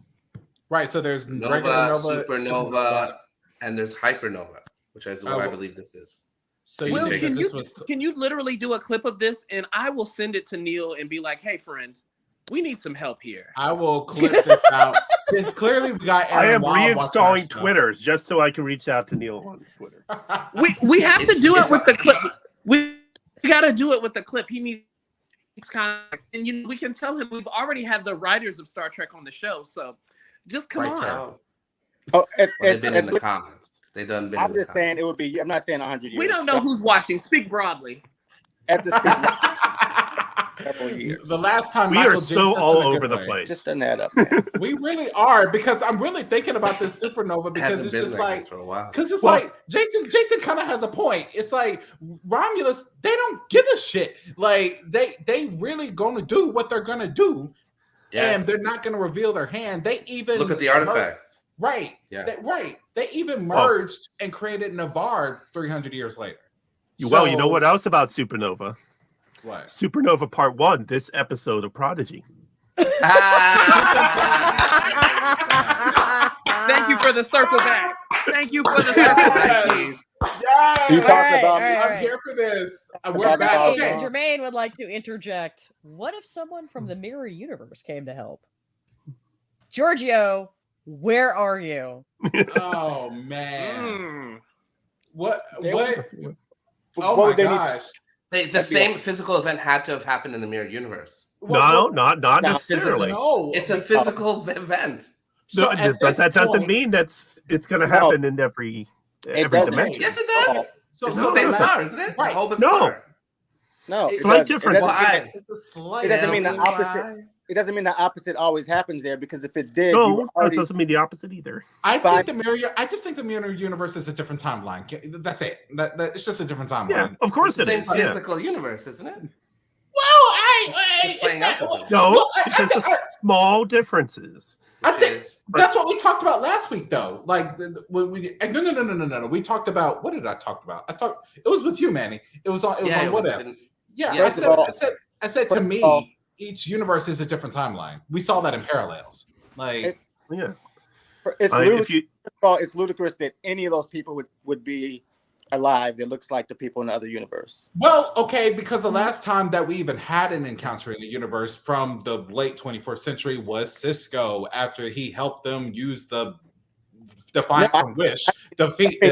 Right. So there's Nova, regular nova, supernova, and there's hypernova, which is what I well- believe this is. So Will, think can that you this was- can you literally do a clip of this and I will send it to Neil and be like, "Hey, friend, we need some help here." I will clip this out. Since clearly we got. I Aaron am Wild watching our reinstalling stuff. Twitter just so I can reach out to Neil on Twitter. We have to It's- do it it's with a- the clip. We got to do it with the clip. He needs context, and we can tell him we've already had the writers of Star Trek on the show, so just come Right, on. Carol. Oh, Well, they've been in the comments. They done been. I'm in the just saying comments. it would be. I'm not saying 100 years. We don't know who's watching. Speak broadly. At the speed of several years. The last time We Michael are jinxed so us in all a good over the way. place. Just doesn't add up, man. We really are, because I'm really thinking about this supernova, It because hasn't it's been just like like, this for a while. because it's Well- like Jason kind of has a point. It's like Romulus, they don't give a shit. Like they really gonna do what they're gonna do, Yeah. and they're not gonna reveal their hand. They even Look at the artifact. Right. Yeah. They even merged and created Navarre 300 years later. Well, you know So- what else about supernova? What? Supernova Part 1, this episode of Prodigy. Thank you for the circle back. Thank you for the circle back. Yes. You Yes. talking about me? I'm here for this. We're talking back. about- Okay. Jermaine would like to interject. What if someone from the mirror universe came to help? Giorgio, where are you? Oh man. Mm. What? They- What? What Oh would my they need- gosh. The That'd be same physical event had to have happened in the mirror universe. No, not No, necessarily. No. It's a physical event. So No, at but this that doesn't point- mean it's going to No. happen in every doesn't. dimension. Yes, it does. So It's no, the same no, star, isn't it? Right. The Hobus No. star. No, it Slight doesn't. difference. Why? It's a slight. It doesn't mean the Sail opposite. by. It doesn't mean the opposite always happens there, because if it did, you No, would that already. doesn't mean the opposite either. I But- just think the mirror universe is a different timeline. That's it. It's just a different timeline. Yeah, of course It's the it same is. Yeah. physical universe, isn't it? Well, He's playing up to them. No, because it's small differences. I think Is- that's what we talked about last week, though. Like, when no. We talked about, what did I talk about? It was with you, Manny. It was on whatever. Yeah, Yeah, I said to me, each universe is a different timeline. We saw that in parallels. Like, It's ludicrous that any of those people would be alive that looks like the people in the other universe. well, okay, because the last time that we even had an encounter in the universe from the late 21st century was Cisco after he helped them use the Defiant from Wish defeat the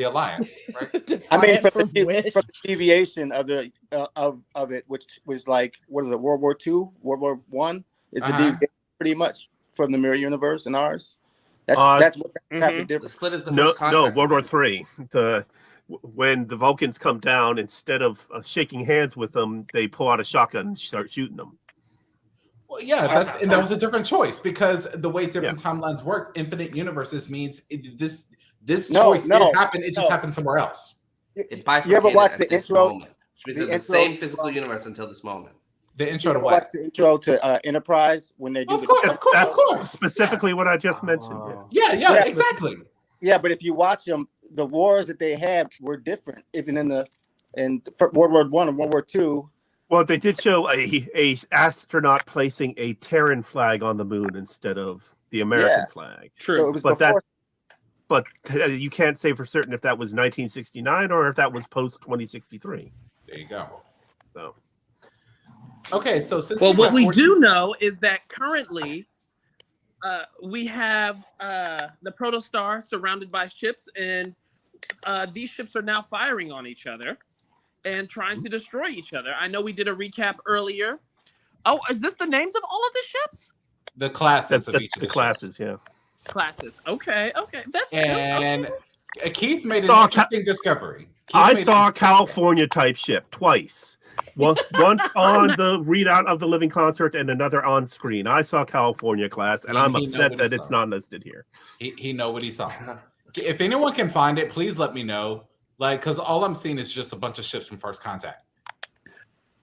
Alliance, right? I mean, for from the Wish. deviation of the of it, which was like, what is it, World War II, World War One, is the deviation pretty much from the mirror universe and ours. That's what happened The different. split is the No, first contract. World War III. When the Vulcans come down, instead of shaking hands with them, they pull out a shotgun and start shooting them. Well, yeah, that was a different choice because the way different timelines work, infinite universes means this choice didn't happen. It just happened somewhere else. It bifurcated You ever watch the this intro? moment, which means it's the same physical universe until this moment. The intro to Watch what? the intro to Enterprise when they do Of course. That's specifically what I just mentioned. Yeah, exactly. Yeah, but if you watch them, the wars that they had were different, even in World War One and World War Two. Well, they did show a astronaut placing a Terran flag on the moon instead of the American flag. True. So it was But before. But you can't say for certain if that was 1969 or if that was post 2063. There you go. So, Okay, so since Well, what have we 14 do know is that currently we have the protostar surrounded by ships, and these ships are now firing on each other and trying to destroy each other. I know we did a recap earlier. Oh, is this the names of all of the ships? the classes of each of the the classes, yeah. Classes. Okay. That's and okay. Keith made an Saw interesting discovery. I saw a California type ship twice. Once on the readout of the living concert and another on screen. I saw California class, and I'm He know upset what that he it's saw. not listed here. He know what he saw. If anyone can find it, please let me know. Like, because all I'm seeing is just a bunch of ships from First Contact.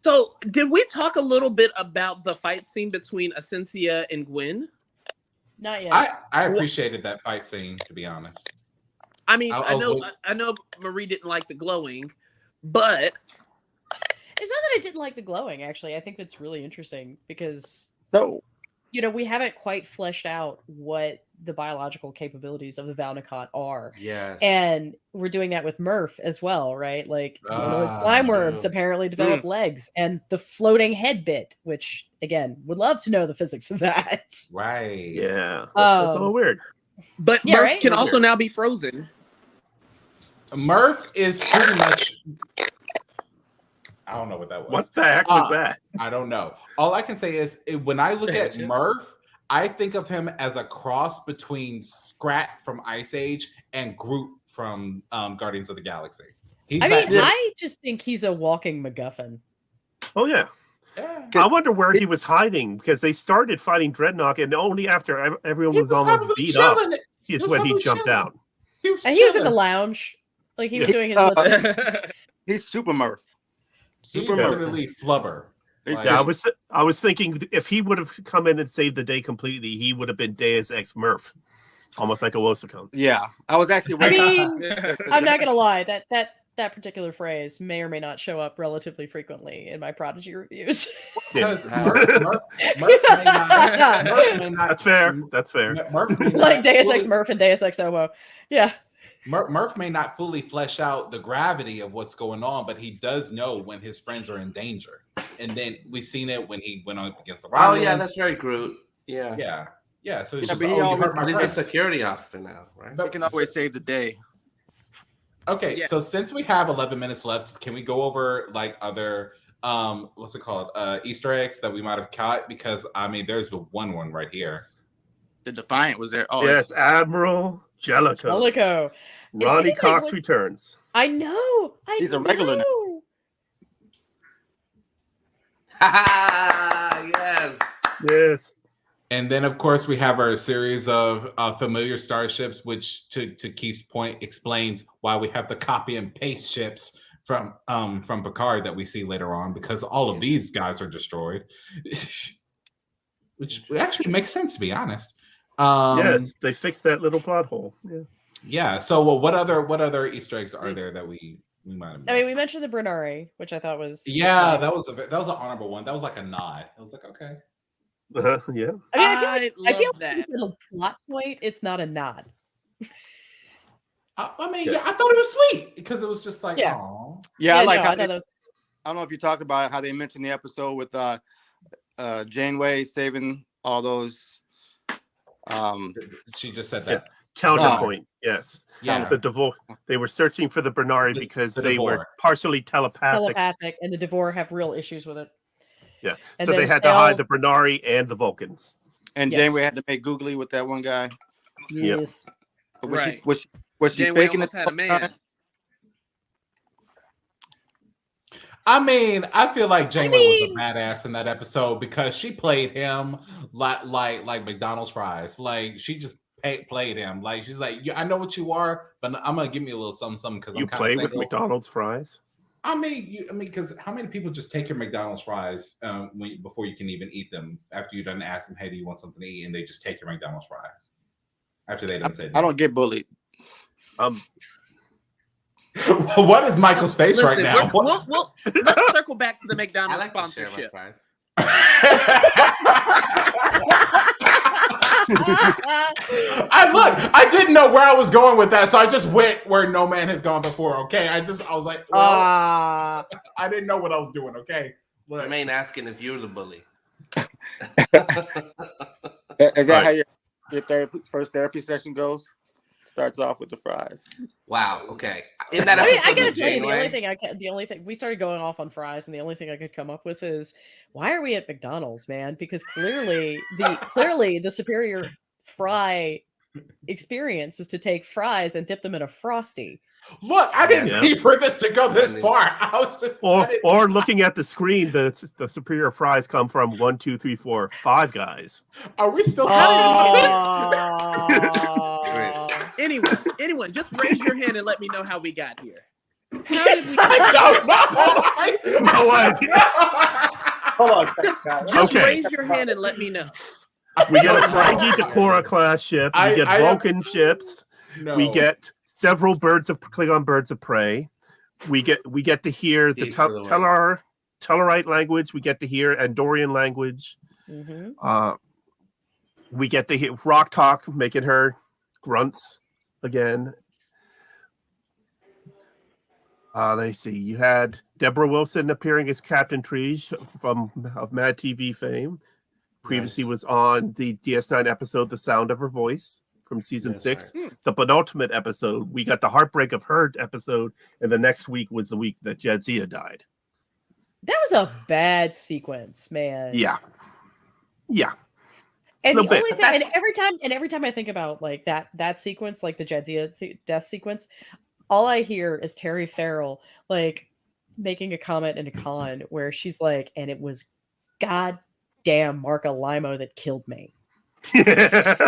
So, did we talk a little bit about the fight scene between Essentia and Gwen? Not yet. I appreciated that fight scene, to be honest. I mean, I was I know Marie didn't like the glowing, but It's not that I didn't like the glowing, actually. I think that's really interesting because, No, we haven't quite fleshed out what the biological capabilities of the Valnicott are. Yes. And we're doing that with Murph as well, right? Like, slime worms true. apparently develop legs and the floating head bit, which, again, would love to know the physics of that. Right. Yeah. That's a little weird. But Yeah, Murph right? can also now be frozen. Murph is pretty much. I don't know what that was. What the heck was that? I don't know. All I can say is when I look at Chips. Murph, I think of him as a cross between Scrat from Ice Age and Groot from Guardians of the Galaxy. I just think he's a walking MacGuffin. Oh, yeah. I wonder where he was hiding because they started fighting Dreadnought, and only after everyone was almost beat up is when he jumped out. He was in the lounge. Like, he was doing his he's Super Murph. He's Super Murph. literally Flubber. Like, Yeah, I was thinking if he would have come in and saved the day completely, he would have been Deus Ex Murph, almost like a Wosicon. Yeah, I was actually I waiting. mean, I'm not gonna lie, that particular phrase may or may not show up relatively frequently in my Prodigy reviews. because Murph may not. That's fair. That's fair. Murph may Like not Deus fully- Ex Murph and Deus Ex Homo. Yeah. Murph may not fully flesh out the gravity of what's going on, but he does know when his friends are in danger. And then we've seen it when he went up against the Romulans. Oh yeah, that's very Groot. Yeah. Yeah. So it's Yeah, just, but he you always- hurt my But he's a friends. security officer now, right? He can always save the day. Okay, Yeah. so since we have 11 minutes left, can we go over like other what's it called? Easter eggs that we might have caught? Because I mean there's one right here. The Defiant was there. Oh, Yes, Admiral Jellicoe. Jellicoe. Is Ronnie anybody Cox was- returns. I know. He's a regular now. know. Yes. Yes. And then of course we have our series of familiar starships, which to Keith's point explains why we have the copy and paste ships from Picard that we see later on, because all of these guys are destroyed, which actually makes sense, to be honest. Yes, they fixed that little plot hole. Yeah. Yeah. So, well, what other Easter eggs are there that we might have missed? I mean, we mentioned the Brunari, which I thought was Yeah, nice. that was an honorable one. That was like a nod. I was like, okay. Yeah. I mean, I feel love like that. it's a plot point. It's not a nod. I mean, Yeah. yeah, I thought it was sweet because it was just like, Yeah. oh, Yeah, I like no, how I thought that was I don't know if you talked about how they mentioned the episode with Janeway saving all those. she just said that. Counterpoint. Yes. Yeah. The Devore. They were searching for the Bernari because the they were Devore. partially telepathic. and the Devore have real issues with it. Yeah. And So they then had to hide the Bernari and the Vulcans. And Yes. Janeway had to make googly with that one guy. Yes. But was Right. was she Janeway faking almost it? had a man. I mean, I feel like Janeway was a badass in that episode because she played him like McDonald's fries. Like she just played him. Like she's like, I know what you are, but I'm gonna give me a little something because You I'm kind play of with McDonald's fries? I mean, because how many people just take your McDonald's fries before you can even eat them after you done ask them, hey, do you want something to eat? And they just take your McDonald's fries after they done say that. I don't get bullied. What is Michael's face Listen, right now? let's circle back to the I McDonald's like to share my sponsorship. fries. I didn't know where I was going with that, so I just went where no man has gone before. Okay, I was like, well, I didn't know what I was doing. Okay, look. Jermaine asking if you're the bully. Is that how your first therapy session goes? Starts off with the fries. Wow. Okay. In that I mean, episode I gotta of tell you, Janeway, the only thing we started going off on fries, and the only thing I could come up with is why are we at McDonald's, man? Because clearly the superior fry experience is to take fries and dip them in a Frosty. Look, I didn't see for this to go this far. I was just or looking at the screen, the superior fries come from 1, 2, 3, 4, 5 guys. Are we still talking about this? Anyone, just raise your hand and let me know how we got here. How did we? I don't know. No idea. Hold on. Just raise your hand and let me know. We get a Ferengi Decora class ship. We get Vulcan ships. No. We get several Klingon birds of prey. We get to hear the Tellarite language. We get to hear Andorian language. Mm-hmm. We get to hear Rock Talk making her grunts again. Let's see. You had Deborah Wilson appearing as Captain Treege of Mad TV fame. Previously was on the DS9 episode "The Sound of Her Voice" from season 6. Right. The penultimate episode, we got the Heartbreak of Her episode, and the next week was the week that Jadzia died. That was a bad sequence, man. Yeah. And the only thing, and every time I think about like that sequence, like the Jadzia death sequence, all I hear is Terry Farrell like making a comment in a con where she's like, "And it was goddamn Marco Limo that killed me." Yeah.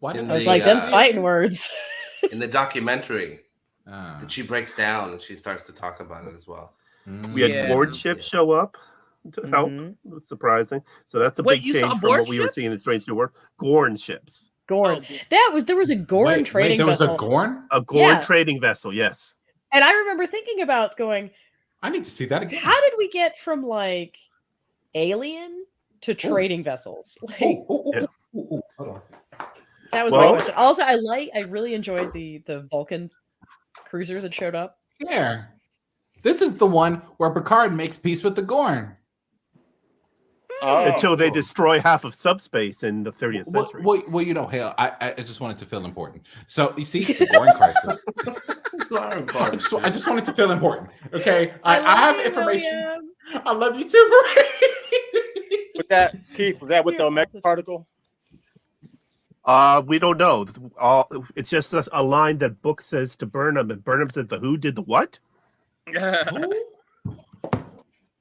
I was like, them's fighting words. In the documentary, that she breaks down and she starts to talk about it as well. We had board ships show up to help. It's surprising. So that's a big change from what we were seeing in Strange New World. Gorn ships. Gorn. There was a Gorn trading vessel. There was a Gorn? A Gorn trading vessel, yes. And I remember thinking about going, I need to see that again. How did we get from like alien to trading vessels? Like, hold on. That was my question. Also, I really enjoyed the Vulcan cruiser that showed up. Yeah. This is the one where Picard makes peace with the Gorn. Until they destroy half of subspace in the 30th century. Well, you know, hell, I just wanted to feel important. So you see, the Gorn crisis. I just wanted to feel important. Okay, I have information. William. I love you too, With that, Keith, was that with the Omega particle? We don't know. It's just a line that Book says to Burnham, and Burnham said, "The who did the what?"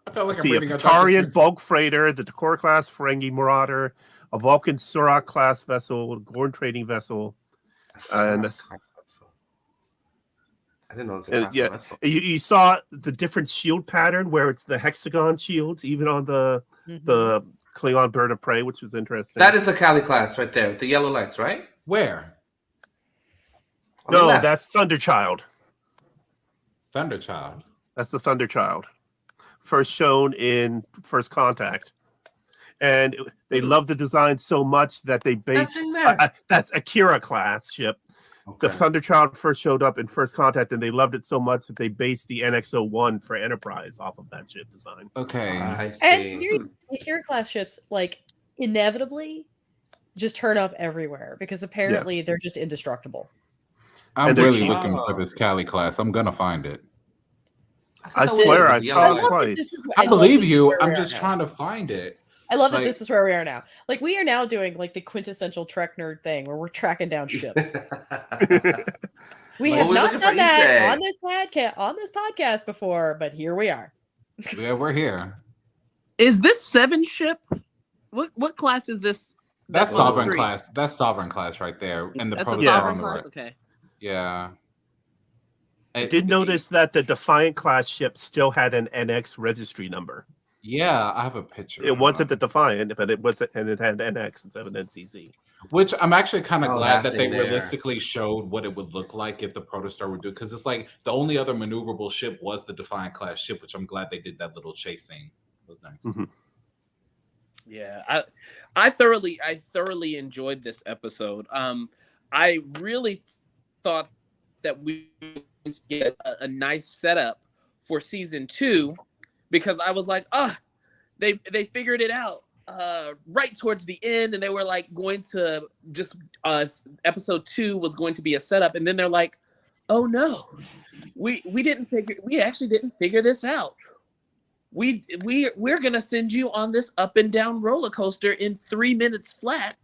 I felt like a Batarian bulk freighter, the Decor class Ferengi Marauder, a Vulcan Surak class vessel, a Gorn trading vessel, and I didn't know it was a And, class yeah, vessel. you saw the different shield pattern where it's the hexagon shields, even on the Klingon bird of prey, which was interesting. That is a Kali class right there with the yellow lights, right? Where? On the no, left. that's Thunderchild. Thunderchild. That's the Thunderchild, first shown in First Contact, and they love the design so much that they based Nothing there. that's Akira class ship. Okay. The Thunderchild first showed up in First Contact, and they loved it so much that they based the NX-01 for Enterprise off of that ship design. Okay. I And see. seriously, Akira class ships like inevitably just turn up everywhere because apparently they're just indestructible. I'm And they're really cheap. looking for this Cali class. I'm gonna find it. I thought that swear was I the saw yellow it lights. love that twice. this is- I love believe this is you. where we I'm are just now. trying to find it. I love that like- this is where we are now. Like we are now doing like the quintessential Trek nerd thing where we're tracking down ships. We What have we not looking for done that Easter on this podcast before, but here we are. Yeah, we're here. Is this 7 ship? What class is this? That's on the sovereign screen? class. That's sovereign class right there. And the That's a protostar Yeah. sovereign on the class. right. Okay. Yeah. I did notice that the Defiant class ship still had an NX registry number. Yeah, I have a picture. It wasn't the Defiant, but it was, and it had NX instead of NCZ. Which I'm actually kind of Oh, glad that that they thing there. realistically showed what it would look like if the protostar would do. Because it's like the only other maneuverable ship was the Defiant class ship, which I'm glad they did that little chase scene. It was nice. Mhm. Yeah, I thoroughly enjoyed this episode. I really thought that we would get a nice setup for season 2 because I was like, they figured it out right towards the end, and they were like going to just episode 2 was going to be a setup, and then they're like, oh no, we actually didn't figure this out. We're gonna send you on this up and down roller coaster in 3 minutes flat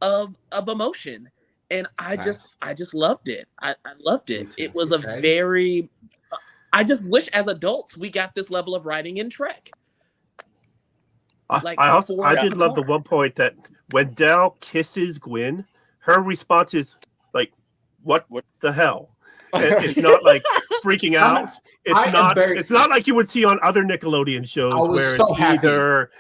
of emotion, and I just loved it. I loved it. It was a Okay. very. I just wish as adults we got this level of writing in Trek. Like I did love the one point that when Del kisses Gwyn, her response is like, "What the hell?" And it's not like freaking out. It's not like you would see on other Nickelodeon I shows was where so it's happy. either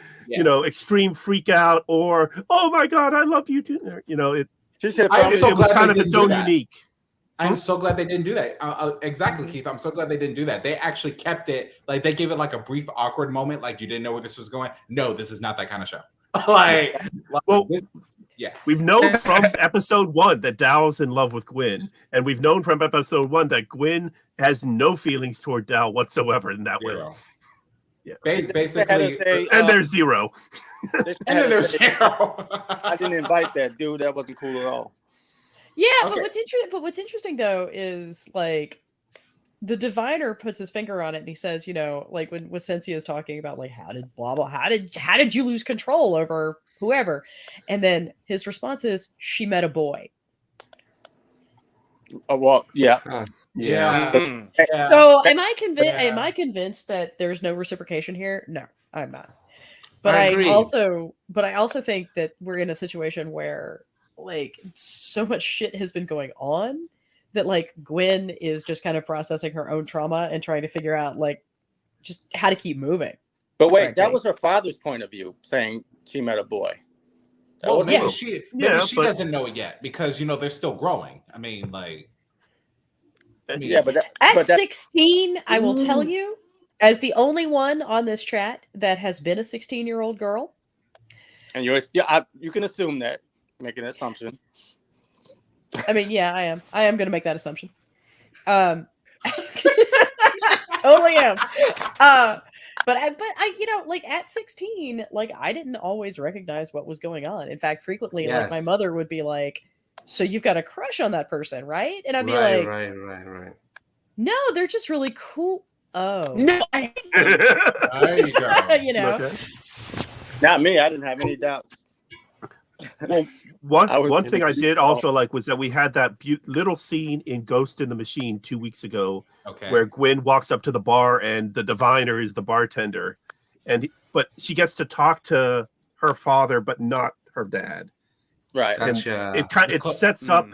extreme freak out or "Oh my god, I love you too." It She should I have am so it was glad kind they of its didn't do own that. unique. I'm so glad they didn't do that. Exactly, Keith. I'm so glad they didn't do that. They actually kept it like they gave it like a brief awkward moment, like you didn't know where this was going. No, this is not that kind of show. Well, yeah. we've known from episode 1 that Dal's in love with Gwyn, and we've known from episode 1 that Gwyn has no feelings toward Dal whatsoever in that way. Zero. Yeah. Basically, And there's zero. and then there's zero. I didn't invite that dude. That wasn't cool at all. Yeah, Okay. but what's interesting though is like the diviner puts his finger on it and he says, like when Sensia is talking about like how did blah blah how did you lose control over whoever, and then his response is she met a boy. Oh well, yeah. Yeah. So am I convinced that there's no reciprocation here? No, I'm not. But I I agree. also think that we're in a situation where like so much shit has been going on that like Gwyn is just kind of processing her own trauma and trying to figure out like just how to keep moving. But wait, Frankly. that was her father's point of view, saying she met a boy. That Well, wasn't maybe her. she Yeah, but- doesn't know it yet because they're still growing. I mean, like, Yeah, but At that 16, I will tell you, as the only one on this chat that has been a 16-year-old girl. and you can assume that, making an assumption. I mean, yeah, I am. I am going to make that assumption. Totally am. But I, like at 16, like I didn't always recognize what was going on. In fact, frequently, like my Yes. mother would be like, "So you've got a crush on that person, right?" And I'd be Right, like, right. "No, they're just really cool." Oh, No, there you go. Okay. Not me. I didn't have any doubts. Well, I was one thing I confused. did also like was that we had that little scene in Ghost in the Machine 2 weeks ago Okay. where Gwyn walks up to the bar and the diviner is the bartender, but she gets to talk to her father but not her dad. Right. And Gotcha. it sets up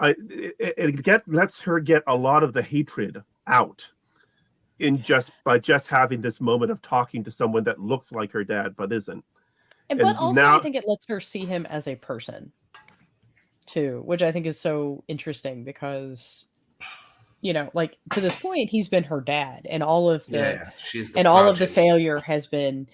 It lets her get a lot of the hatred out by just having this moment of talking to someone that looks like her dad but isn't. But also, I think it lets her see him as a person too, which I think is so interesting because, like to this point, he's been her dad, and all of the she's the all of the progeny. failure has been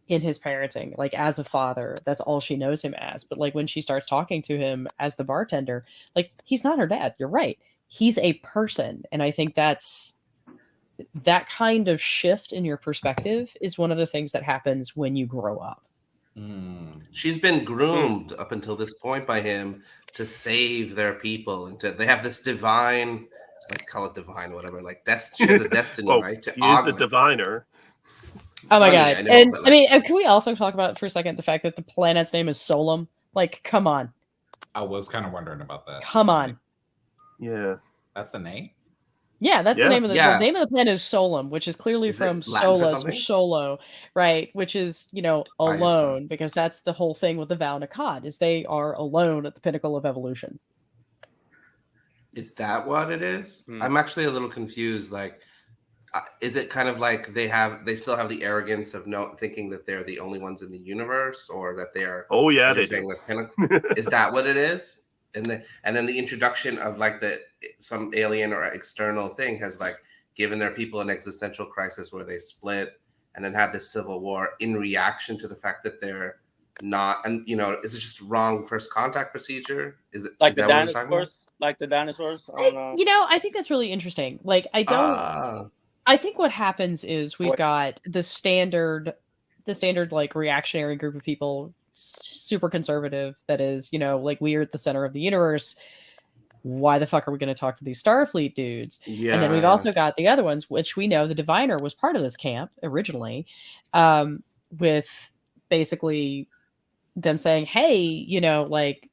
in his parenting, like as a father. That's all she knows him as. But like when she starts talking to him as the bartender, like he's not her dad. You're right. He's a person, and I think that kind of shift in your perspective is one of the things that happens when you grow up. She's been groomed up until this point by him to save their people, and they have this divine, like call it divine, whatever. Like she has a destiny, right? To he is the diviner. Oh my Funny, god! I know, And but, I mean, can we also talk about for a second the fact that the planet's name is Solum? Like, come on, I was kind of wondering about that. come on. Yeah, That's the name. Yeah, that's the name of the name of the planet is Solum, which is clearly Is from it Latin for solus, something? solo, right? Which is, yourself. alone, because that's the whole thing with the Val Nakad, is they are alone at the pinnacle of evolution. Is that what it is? I'm actually a little confused. Like, is it kind of like they still have the arrogance of thinking that they're the only ones in the universe, or that they are? Oh yeah, they're they saying do. the pinnacle. Is that what it is? And then the introduction of like some alien or external thing has like given their people an existential crisis where they split and then have this civil war in reaction to the fact that they're not. And is it just wrong first contact procedure? Is it Like is the that what we're talking about? dinosaurs? Like the dinosaurs? I think that's really interesting. Like, I think what happens is we've got the standard like reactionary group of people, super conservative, that is, like we're at the center of the universe. Why the fuck are we going to talk to these Starfleet dudes? Yeah. And then we've also got the other ones, which we know the Diviner was part of this camp originally, with basically them saying, hey, like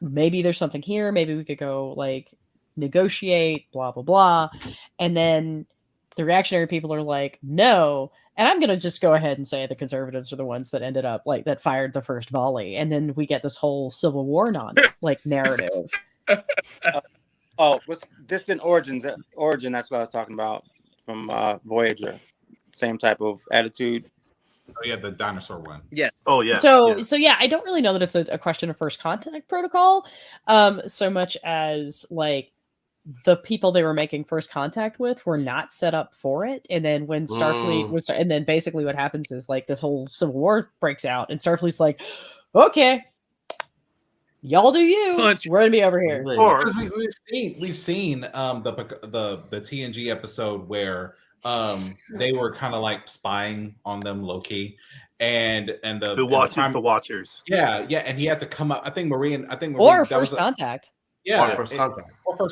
maybe there's something here. Maybe we could go like negotiate, blah, blah, blah. And then the reactionary people are like, no. And I'm going to just go ahead and say the conservatives are the ones that ended up like that fired the first volley. And then we get this whole Civil War narrative. With distant origin, that's what I was talking about from Voyager. Same type of attitude. Oh yeah, the dinosaur one. Yeah. Oh yeah. So yeah, I don't really know that it's a question of first contact protocol, so much as like the people they were making first contact with were not set up for it. And then when Starfleet was, and then basically what happens is like this whole Civil War breaks out, and Starfleet's like, okay, y'all do you. We're gonna be over here. Because we've seen the TNG episode where they were kind of like spying on them low key, and the Watchers. Yeah, and he had to come up. I think Marie or first contact. Yeah, or first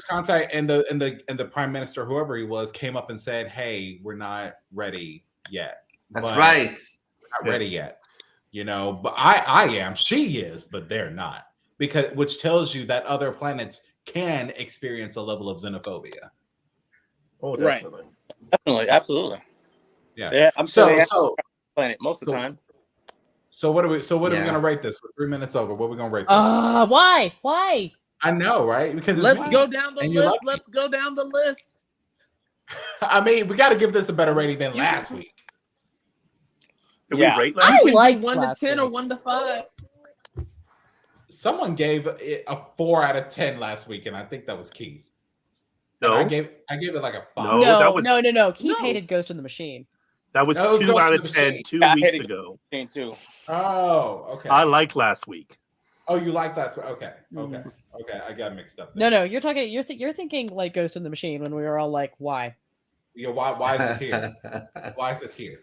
contact, and the prime minister, whoever he was, came up and said, "Hey, we're not ready yet." That's right. We're not ready yet. But I am. She is, but they're not, which tells you that other planets can experience a level of xenophobia. Oh, definitely. Right. Definitely, absolutely. Yeah. I'm so planet most of the time. So what are we gonna rate this? We're 3 minutes over. What are we gonna rate this? Why? I know, right? Because let's go down the list. Let's go down the list. I mean, we got to give this a better rating than last week. Did we rate last week? I liked 1 to 10 or 1 to 5. Someone gave it a 4 out of 10 last week, and I think that was Keith. No, I gave it like a 5. No. Keith hated Ghost in the Machine. That was 2 out of 10 2 weeks ago. Oh, okay. I liked last week. Oh, you liked last week? Okay. I got mixed up. No, you're talking. You're thinking like Ghost in the Machine when we were all like, why? Yeah, why is this here? Why is this here?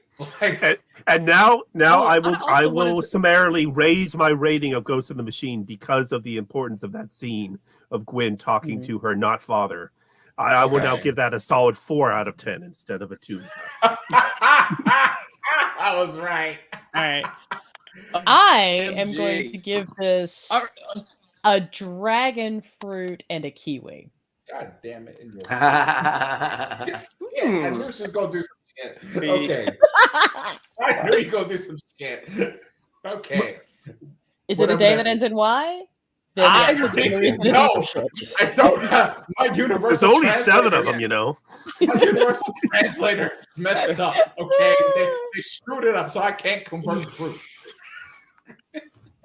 And now I will summarily raise my rating of Ghost in the Machine because of the importance of that scene of Gwyn talking to her not father. I will now give that a solid 4 out of 10 instead of a 2. I was right. All right. I am going to give this a dragon fruit and a kiwi. God damn it. I knew she was going to do some shit. Okay. I knew you going to do some shit. Okay. Is it a day that ends in Y? then I yes, think- Marie's gonna no. do some shit. I don't have my universal. There's only 7 translator of them, yet. you know. My universal translator is messed up. Okay, they screwed it up, so I can't convert fruit.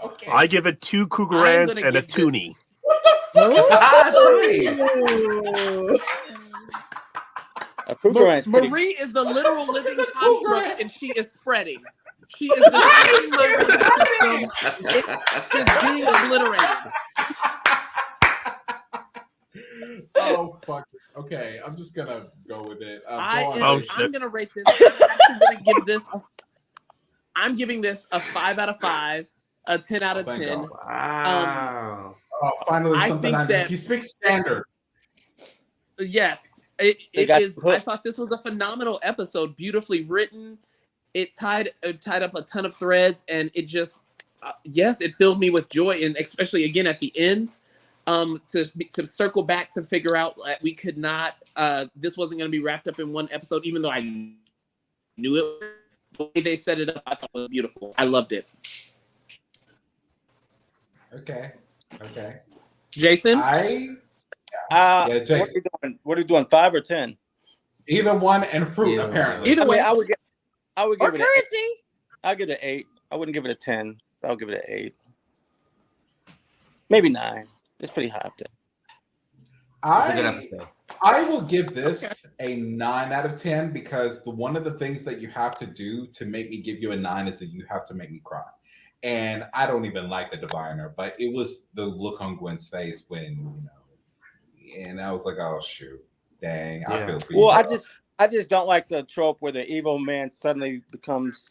Okay. I give it 2 I'm Cougarans gonna and a give this- Toonie. What the fuck is Ooh. A Cougarant's pretty. Marie is the literal living construct, and she is spreading. She is destroying my nervous system. It is being obliterated. Oh fuck. Okay, I'm just gonna go with it. Go on, Oh, Ray. shit. I'm gonna rate this. I'm actually gonna give this. I'm giving this a 5 out of 5, a 10 out of Thank 10. God. Wow. Oh, finally I something think that- he speaks standard. Yes, They it got is. hooked. I thought this was a phenomenal episode, beautifully written. It tied up a ton of threads, and it just, yes, it filled me with joy, and especially again at the end, to circle back to figure out that we could not. This wasn't going to be wrapped up in one episode, even though I knew it. The way they set it up, I thought was beautiful. I loved it. Okay. Jason, Yeah, What are Jason. we doing? What are we doing? 5 or 10? Either one and fruit, Either apparently. either way, I would give Or it an 8. currency. I'll give it an 8. I wouldn't give it a 10. I'll give it an 8. Maybe 9. It's pretty high up there. It's a good episode. I will give this a 9 out of 10 because one of the things that you have to do to make me give you a 9 is that you have to make me cry. And I don't even like the diviner, but it was the look on Gwen's face when, and I was like, oh shoot, dang, I Yeah. feel for you. Well, bro. I just don't like the trope where the evil man suddenly becomes,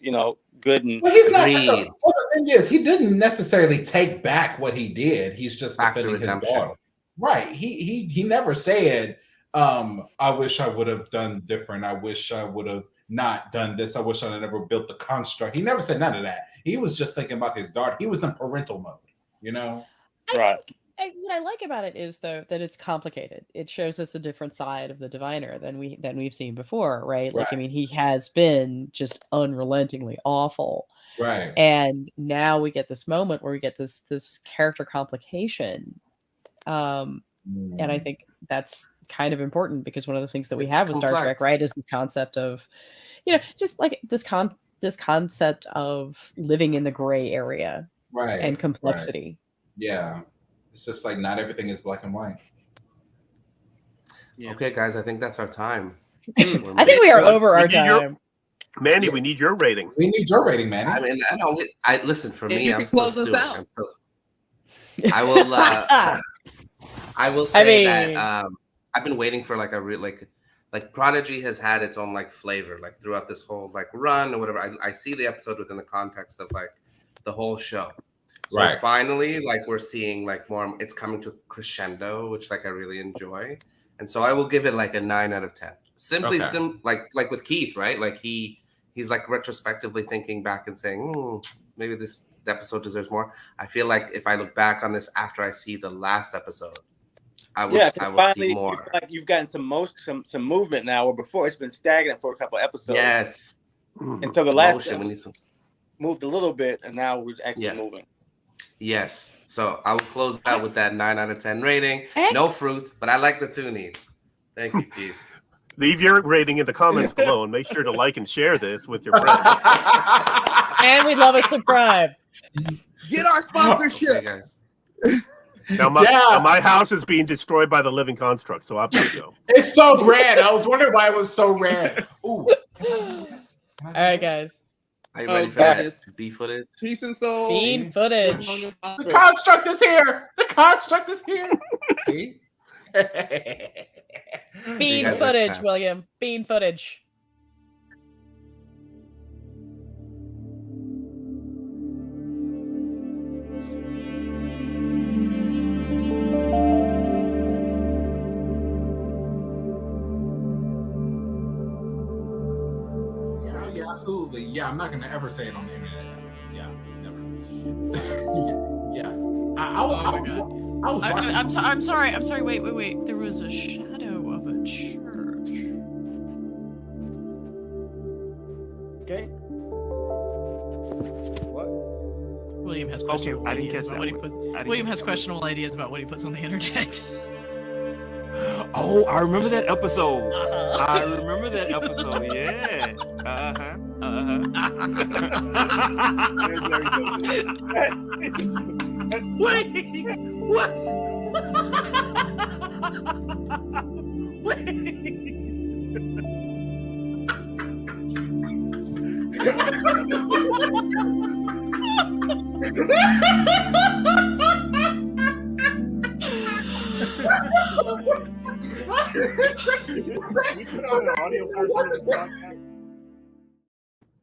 good and Well, he's not. Agreed. Well, the thing is, he didn't necessarily take back what he did. He's just Back to defending his redemption. daughter. Right. He never said, I wish I would have done different. I wish I would have not done this. I wish I never built the construct. He never said none of that. He was just thinking about his daughter. He was in parental mode, right. What I like about it is though that it's complicated. It shows us a different side of the diviner than we've seen before, right? Like, I Right. mean, he has been just unrelentingly awful, Right. and now we get this moment where we get this character complication, and I think that's kind of important because one of the things that we It's have with Star Trek, complex. right, is this concept of, just like this concept of living in the gray area Right. and complexity. Yeah. It's just like not everything is black and white. Yeah. Okay, guys, I think that's our time. I think we are over our We need your- time. Mandy, Yeah. we need your rating. We need your rating, man. I mean, I know. I listen for If me. you I'm could still close us stewing. out. I will. I will say mean- that I've been waiting for like a real like Prodigy has had its own like flavor like throughout this whole like run or whatever. I see the episode within the context of like the whole show. So Right. finally, like we're seeing like more. It's coming to a crescendo, which like I really enjoy, and so I will give it like a 9 out of 10. Simply, Okay. like with Keith, right? Like he's like retrospectively thinking back and saying, maybe this episode deserves more. I feel like if I look back on this after I see the last episode, I will finally see more. you feel like you've gotten some movement now, where before it's been stagnant for a couple episodes. Yes. Until the last Motion, we episode need some. moved a little bit, and now we're actually Yeah. moving. Yes. So I will close out with that 9 out of 10 rating. No fruits, but I like the tuning. Thank you, Keith. Leave your rating in the comments below and make sure to like and share this with your friends. And we'd love a subscribe. get our Okay, sponsorships. guys. Now my house is being destroyed by the living construct, so I've got to go. It's so red. I was wondering why it was so red. Ooh. All right, guys. Are you Oh, ready for goodness. that B footage? Peace and soul. Bean footage. The construct is here. The construct is here. See? Bean guys next footage, time. William. Bean footage. Yeah, absolutely. Yeah, I'm not gonna ever say it on the internet. Yeah, never. yeah. I was watching. I'm sorry. Wait. There was a shadow of a church. Okay. What? William has Okay, questionable I didn't ideas catch about that what he one. puts. I didn't William catch has that one. questionable ideas about what he puts on the internet. Oh, I remember that episode. Uh-huh. I remember that episode. Yeah. Uh-huh. Wait, what? We put on an audio version of this podcast.